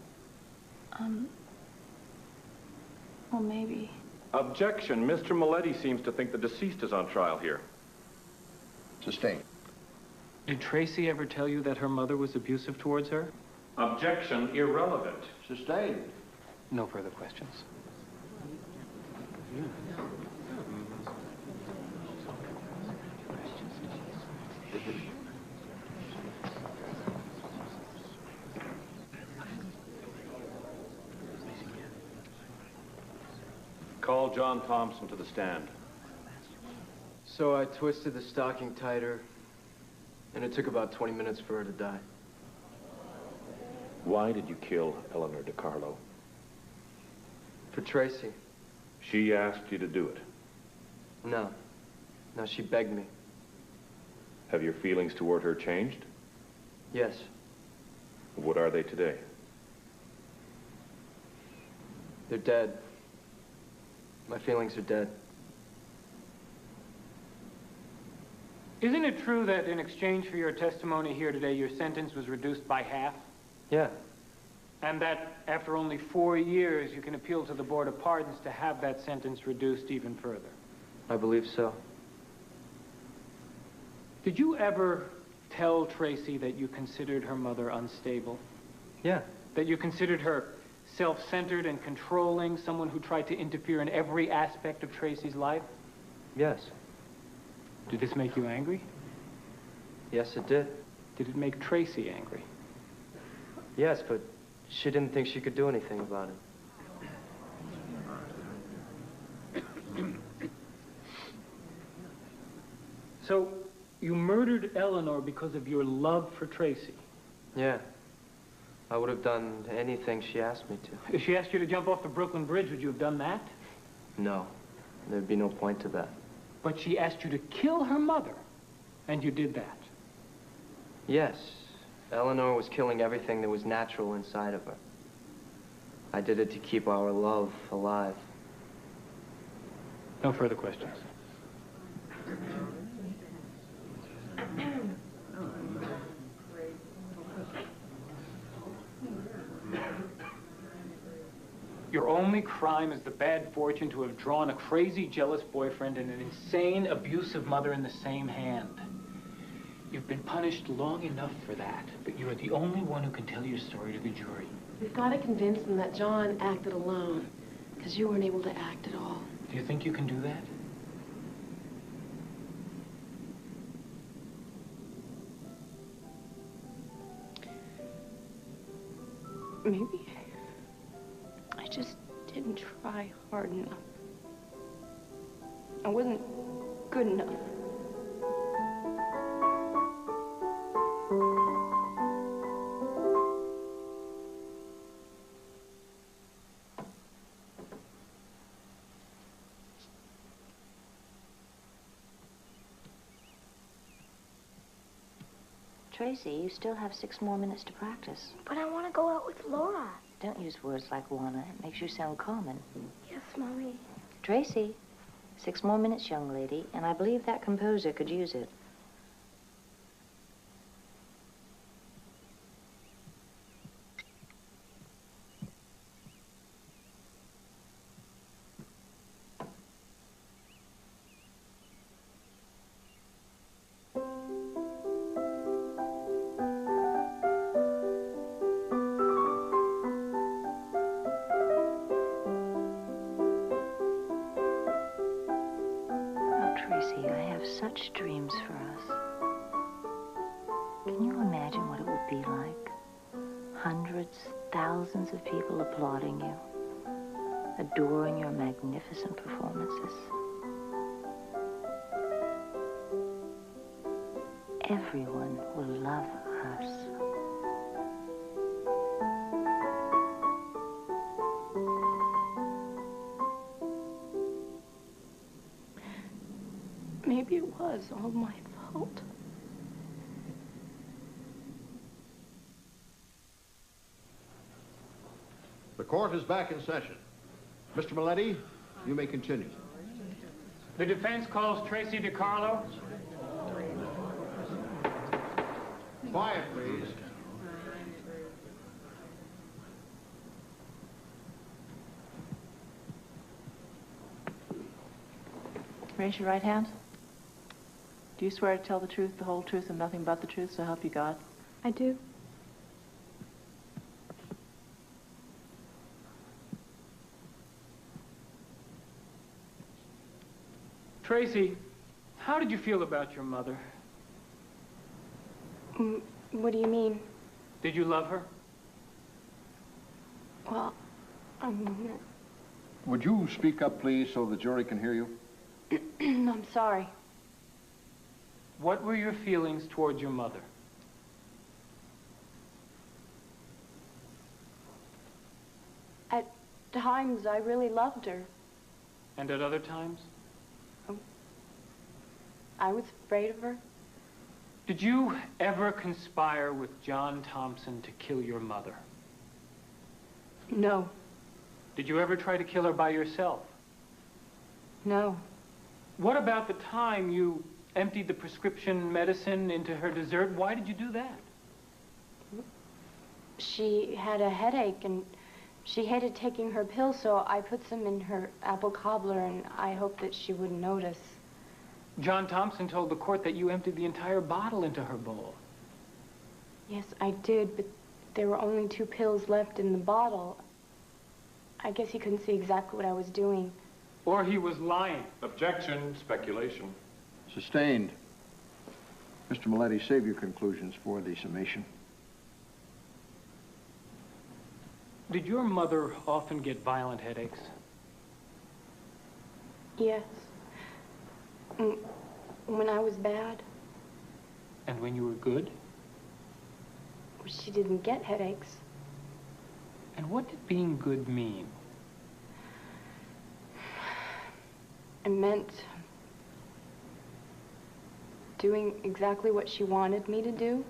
Well, maybe. Objection. Mr. Maletti seems to think the deceased is on trial here. Sustained. Did Tracy ever tell you that her mother was abusive towards her? Objection. Irrelevant. Sustained. No further questions. Call John Thompson to the stand. So I twisted the stocking tighter, and it took about 20 minutes for her to die. Why did you kill Eleanor DiCarlo? For Tracy. She asked you to do it. No. No, she begged me. Have your feelings toward her changed? Yes. What are they today? They're dead. My feelings are dead. Isn't it true that in exchange for your testimony here today, your sentence was reduced by half? Yeah. And that after only 4 years, you can appeal to the Board of Pardons to have that sentence reduced even further? I believe so. Did you ever tell Tracy that you considered her mother unstable? Yeah. That you considered her self-centered and controlling, someone who tried to interfere in every aspect of Tracy's life? Yes. Did this make you angry? Yes, it did. Did it make Tracy angry? Yes, but she didn't think she could do anything about it. So, you murdered Eleanor because of your love for Tracy? Yeah. I would have done anything she asked me to. If she asked you to jump off the Brooklyn Bridge, would you have done that? No. There'd be no point to that. But she asked you to kill her mother, and you did that. Yes. Eleanor was killing everything that was natural inside of her. I did it to keep our love alive. No further questions. Your only crime is the bad fortune to have drawn a crazy, jealous boyfriend and an insane, abusive mother in the same hand. You've been punished long enough for that, but you are the only one who can tell your story to the jury. We've got to convince them that John acted alone, because you weren't able to act at all. Do you think you can do that? Maybe I just didn't try hard enough. I wasn't good enough. Tracy, you still have 6 more minutes to practice. But I want to go out with Laura. Don't use words like wanna. It makes you sound common. Yes, Mommy. Tracy, 6 more minutes, young lady, and I believe that composer could use it. Tracy, I have such dreams for us. Can you imagine what it would be like? Hundreds, thousands of people applauding you, adoring your magnificent performances. Everyone will love us. Maybe it was all my fault. The court is back in session. Mr. Milletti, you may continue. The defense calls Tracy DiCarlo. Quiet, please. Raise your right hand. Do you swear to tell the truth, the whole truth, and nothing but the truth, so help you God? I do. Tracy, how did you feel about your mother? What do you mean? Did you love her? Well, Would you speak up, please, so the jury can hear you? I'm sorry. What were your feelings towards your mother? At times, I really loved her. And at other times? I was afraid of her. Did you ever conspire with John Thompson to kill your mother? No. Did you ever try to kill her by yourself? No. What about the time you emptied the prescription medicine into her dessert? Why did you do that? She had a headache, and she hated taking her pills, so I put some in her apple cobbler, and I hoped that she wouldn't notice. John Thompson told the court that you emptied the entire bottle into her bowl. Yes, I did, but there were only 2 pills left in the bottle. I guess he couldn't see exactly what I was doing. Or he was lying. Objection. Speculation. Sustained. Mr. Maletti, save your conclusions for the summation. Did your mother often get violent headaches? Yes. When I was bad. And when you were good? She didn't get headaches. And what did being good mean? It meant doing exactly what she wanted me to do,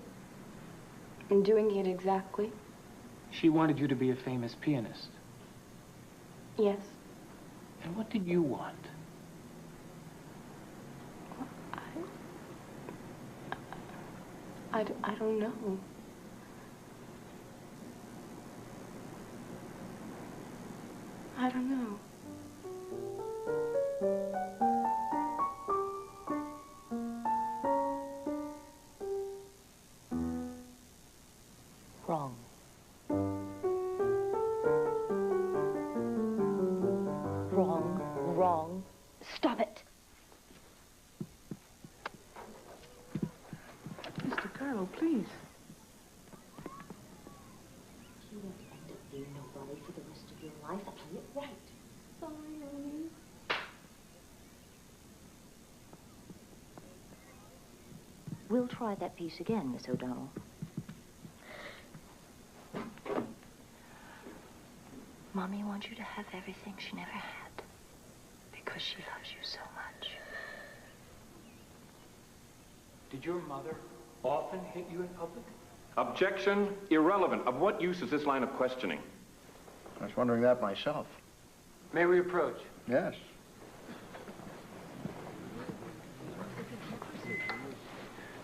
and doing it exactly. She wanted you to be a famous pianist. Yes. And what did you want? I don't know. I don't know. Wrong. Wrong. Stop it. Mr. Carlo, please. You won't end up being nobody for the rest of your life. I'll play it right. Sorry. We'll try that piece again, Miss O'Donnell. Mommy wants you to have everything she never had because she loves you so much. Did your mother often hit you in public? Objection. Irrelevant. Of what use is this line of questioning? I was wondering that myself. May we approach? Yes.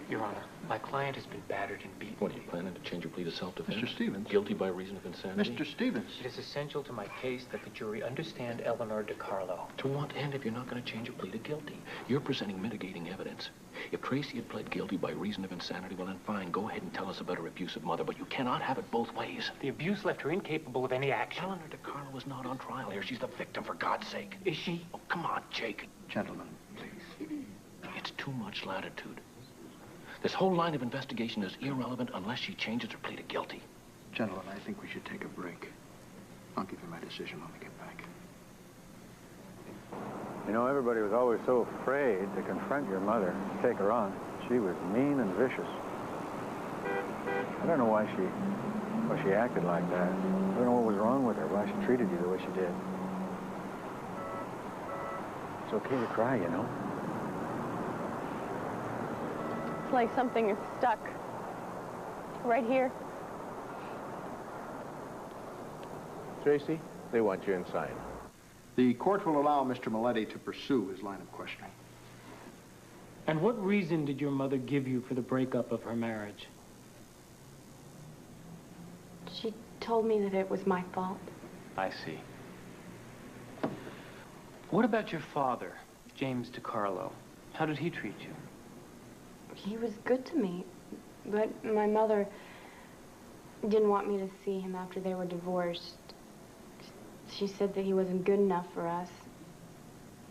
Your Honor, my client has been battered and beaten. What, are you planning to change your plea to self-defense? Mr. Stevens. Guilty by reason of insanity? Mr. Stevens. It is essential to my case that the jury understand Eleanor DiCarlo. To what end if you're not going to change your plea to guilty? You're presenting mitigating evidence. If Tracy had pled guilty by reason of insanity, well then fine, go ahead and tell us about her abusive mother, but you cannot have it both ways. The abuse left her incapable of any action. Eleanor DiCarlo is not on trial here. She's the victim, for God's sake. Is she? Oh, come on, Jake. Gentlemen, please. It's too much latitude. This whole line of investigation is irrelevant unless she changes her plea to guilty. Gentlemen, I think we should take a break. I'll give you my decision when we get back. You know, everybody was always so afraid to confront your mother, to take her on. She was mean and vicious. I don't know why she acted like that. I don't know what was wrong with her, why she treated you the way she did. It's okay to cry, you know. It's like something is stuck. Right here. Tracy, they want you inside. The court will allow Mr. Maletti to pursue his line of questioning. And what reason did your mother give you for the breakup of her marriage? She told me that it was my fault. I see. What about your father, James DiCarlo? How did he treat you? He was good to me, but my mother didn't want me to see him after they were divorced. She said that he wasn't good enough for us,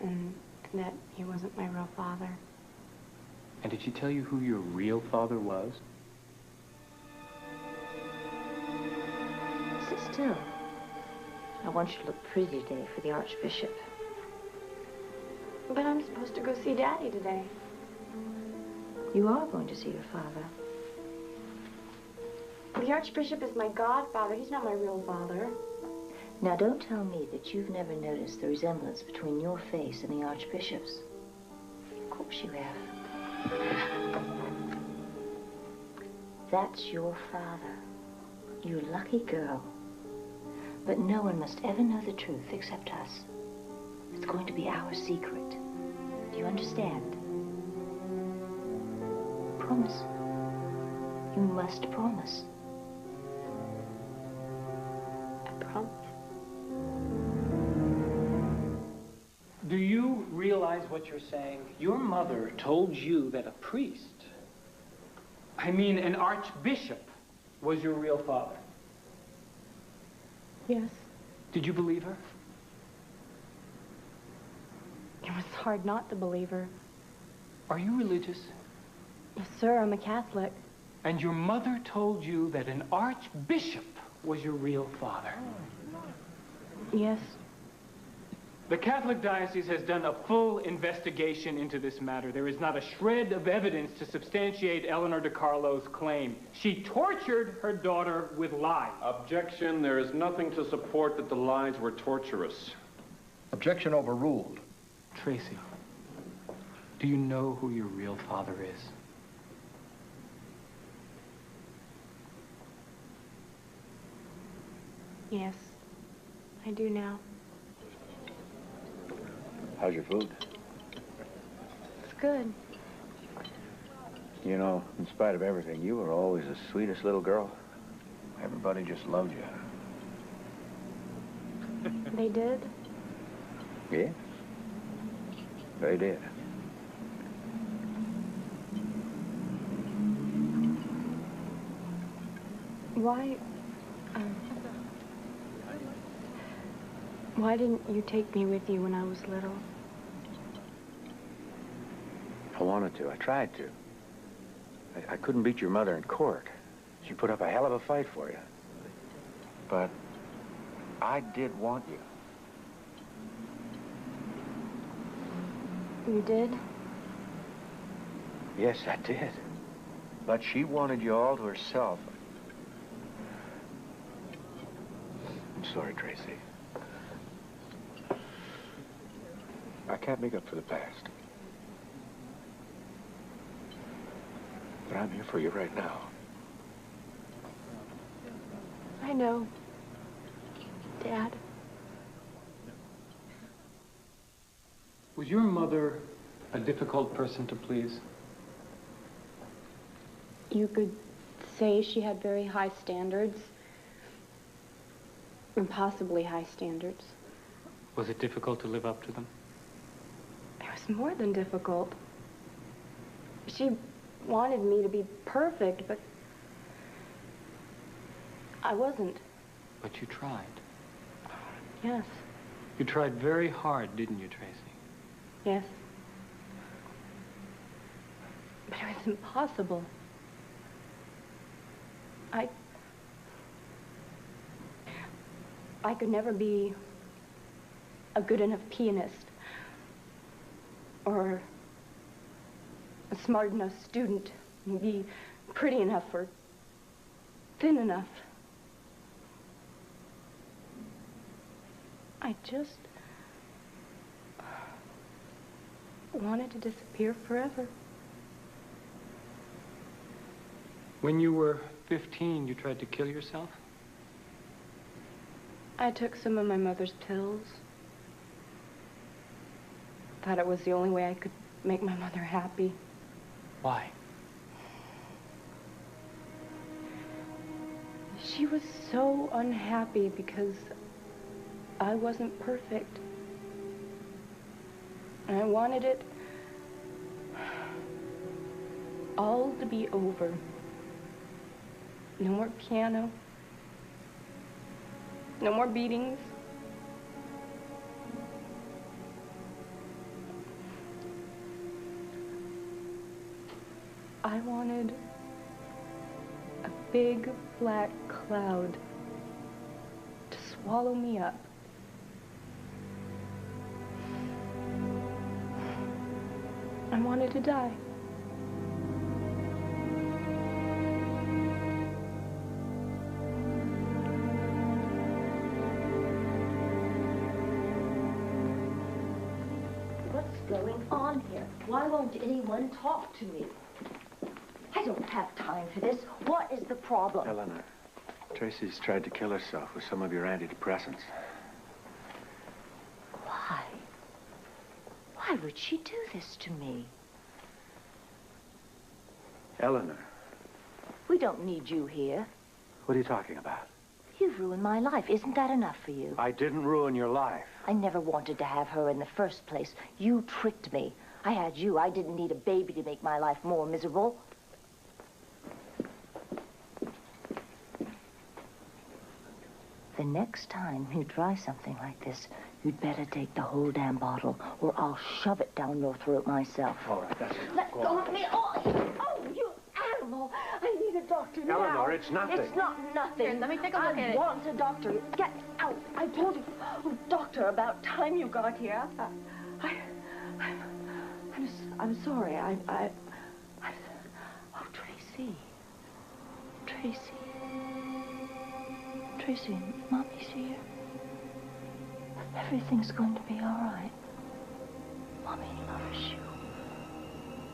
and that he wasn't my real father. And did she tell you who your real father was? Sit still. I want you to look pretty today for the Archbishop. But I'm supposed to go see Daddy today. You are going to see your father. The Archbishop is my godfather. He's not my real father. Now, don't tell me that you've never noticed the resemblance between your face and the Archbishop's. Of course you have. That's your father. You lucky girl. But no one must ever know the truth except us. It's going to be our secret. Do you understand? Promise. You must promise. I promise. Do you realize what you're saying? Your mother told you that a priest, I mean an archbishop, was your real father. Yes. Did you believe her? It was hard not to believe her. Are you religious? Yes, sir, I'm a Catholic. And your mother told you that an archbishop was your real father. Yes. The Catholic Diocese has done a full investigation into this matter. There is not a shred of evidence to substantiate Eleanor DiCarlo's claim. She tortured her daughter with lies. Objection. There is nothing to support that the lies were torturous. Objection overruled. Tracy, do you know who your real father is? Yes, I do now. How's your food? It's good. You know, in spite of everything, you were always the sweetest little girl. Everybody just loved you. They did? Yeah. They did. Why didn't you take me with you when I was little? I wanted to. I tried to. I couldn't beat your mother in court. She put up a hell of a fight for you. But I did want you. You did? Yes, I did. But she wanted you all to herself. I'm sorry, Tracy. I can't make up for the past. But I'm here for you right now. I know, Dad. Was your mother a difficult person to please? You could say she had very high standards. Impossibly high standards. Was it difficult to live up to them? It was more than difficult. She wanted me to be perfect, but I wasn't. But you tried. Yes. You tried very hard, didn't you, Tracy? Yes. But it was impossible. I could never be a good enough pianist or a smart enough student, be pretty enough or thin enough. I just wanted to disappear forever. When you were 15, you tried to kill yourself? I took some of my mother's pills. Thought it was the only way I could make my mother happy. Why? She was so unhappy because I wasn't perfect. And I wanted it all to be over. No more piano. No more beatings. I wanted a big black cloud to swallow me up. I wanted to die. What's going on here? Why won't anyone talk to me? I don't have time for this. What is the problem? Eleanor, Tracy's tried to kill herself with some of your antidepressants. Why? Why would she do this to me? Eleanor, We don't need you here. what are you talking about? You've ruined my life. Isn't that enough for you? I didn't ruin your life. I never wanted to have her in the first place. You tricked me. I had you. I didn't need a baby to make my life more miserable. The next time you try something like this, you'd better take the whole damn bottle, or I'll shove it down your throat myself. All right, that's enough. Let go of me. Oh, you animal. I need a doctor now. Eleanor, it's nothing. It's not nothing. Here, let me take a look at it. I want a doctor. Get out. I told you. Oh, doctor, about time you got here. I'm sorry. Oh, Tracy. Tracy, Mommy's here. Everything's going to be all right. Mommy loves you.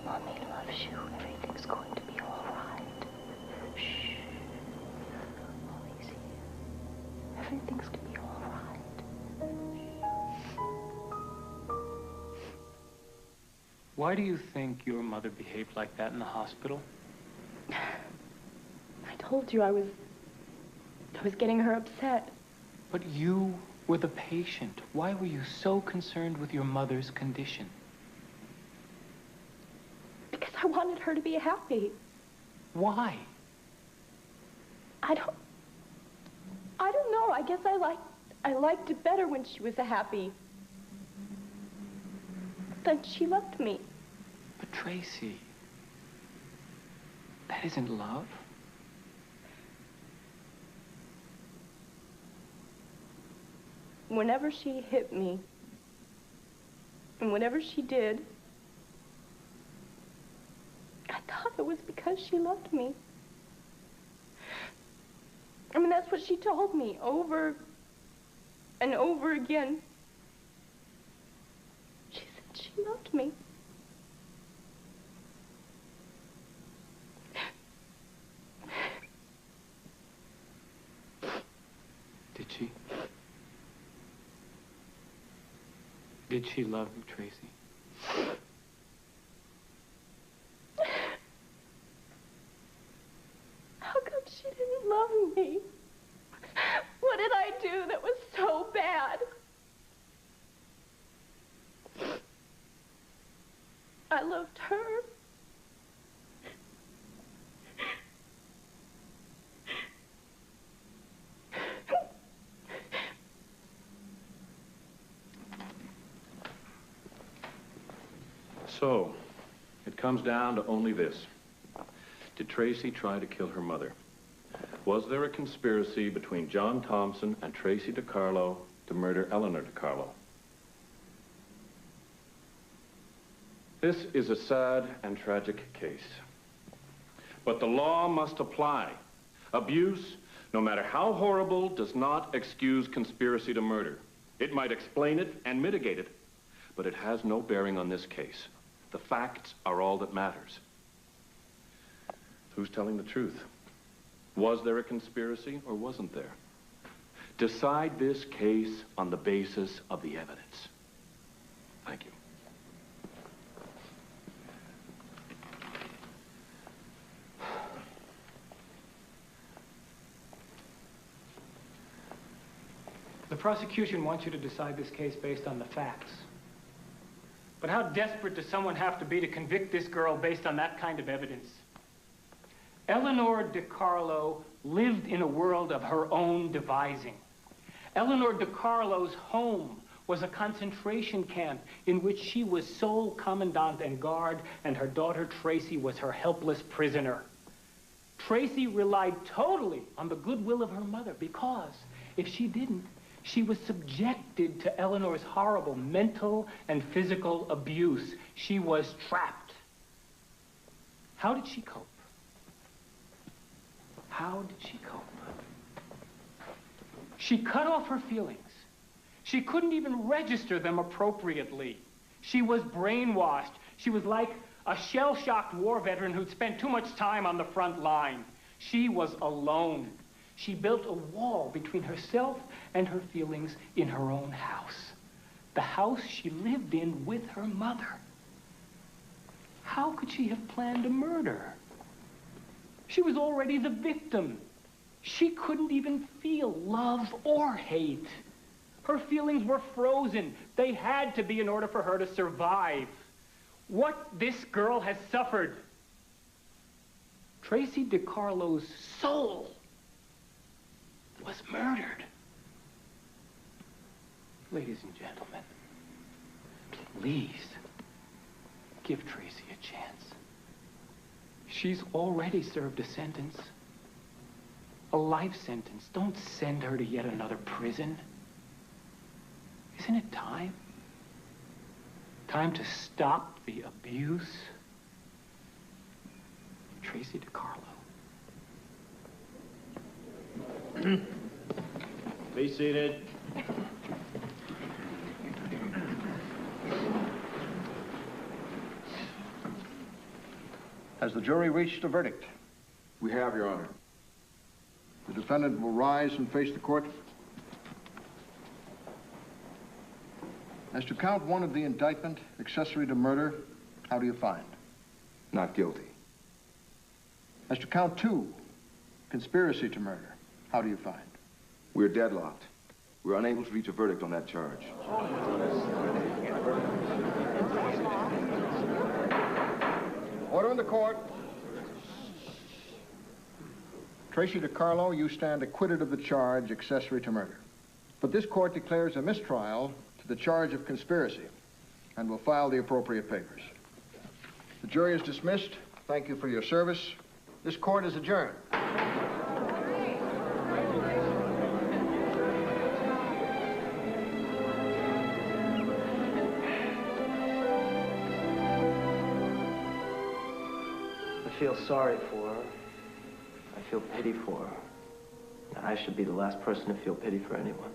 Mommy loves you. Everything's going to be all right. Shh. Mommy's here. Everything's going to be all right. Why do you think your mother behaved like that in the hospital? I told you I was getting her upset. But you were the patient. Why were you so concerned with your mother's condition? Because I wanted her to be happy. Why? I don't know. I guess I liked it better when she was happy. Then she loved me. But Tracy, that isn't love. Whenever she hit me, and whenever she did, I thought it was because she loved me. I mean, that's what she told me over and over again. She said she loved me. Did she? Did she love you, Tracy? How come she didn't love me? What did I do that was so bad? I loved her. So, it comes down to only this. Did Tracy try to kill her mother? Was there a conspiracy between John Thompson and Tracy DiCarlo to murder Eleanor DiCarlo? This is a sad and tragic case. But the law must apply. Abuse, no matter how horrible, does not excuse conspiracy to murder. It might explain it and mitigate it, but it has no bearing on this case. The facts are all that matters. Who's telling the truth? Was there a conspiracy or wasn't there? Decide this case on the basis of the evidence. Thank you. The prosecution wants you to decide this case based on the facts. But how desperate does someone have to be to convict this girl based on that kind of evidence? Eleanor DiCarlo lived in a world of her own devising. Eleanor DiCarlo's home was a concentration camp in which she was sole commandant and guard, and her daughter Tracy was her helpless prisoner. Tracy relied totally on the goodwill of her mother because if she didn't, she was subjected to Eleanor's horrible mental and physical abuse. She was trapped. How did she cope? How did she cope? She cut off her feelings. She couldn't even register them appropriately. She was brainwashed. She was like a shell-shocked war veteran who'd spent too much time on the front line. She was alone. She built a wall between herself and her feelings in her own house. The house she lived in with her mother. How could she have planned a murder? She was already the victim. She couldn't even feel love or hate. Her feelings were frozen. They had to be in order for her to survive. What this girl has suffered. Tracy DiCarlo's soul was murdered. Ladies and gentlemen, please give Tracy a chance. She's already served a sentence. A life sentence. Don't send her to yet another prison. Isn't it time? Time to stop the abuse? Tracy DiCarlo. Be seated. Has the jury reached a verdict? We have, Your Honor. The defendant will rise and face the court. As to count 1 of the indictment, accessory to murder, how do you find? Not guilty. As to count 2, conspiracy to murder, how do you find? We're deadlocked. We're unable to reach a verdict on that charge. Order in the court. Tracy DiCarlo, you stand acquitted of the charge accessory to murder. But this court declares a mistrial to the charge of conspiracy and will file the appropriate papers. The jury is dismissed. Thank you for your service. This court is adjourned. I feel sorry for her. I feel pity for her. And I should be the last person to feel pity for anyone.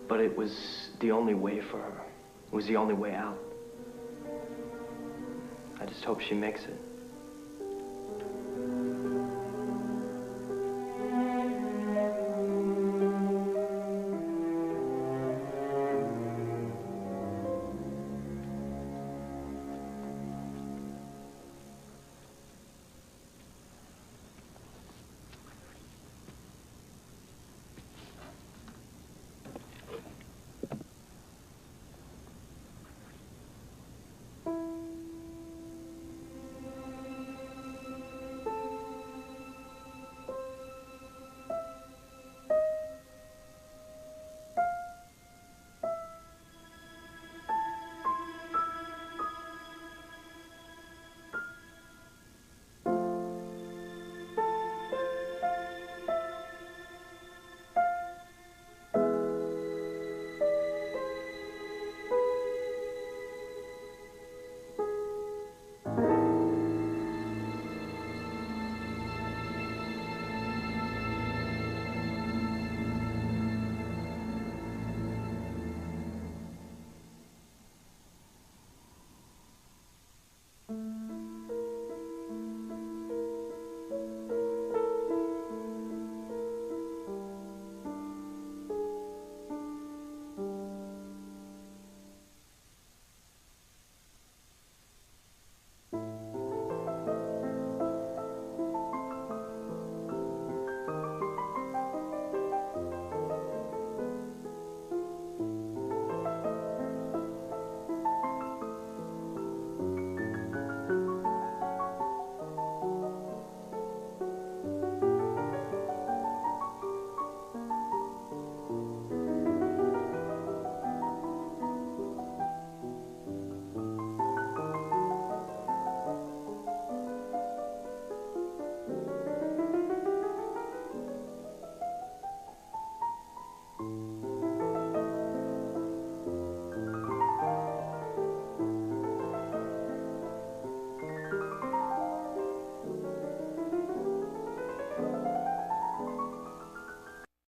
But it was the only way for her. It was the only way out. I just hope she makes it.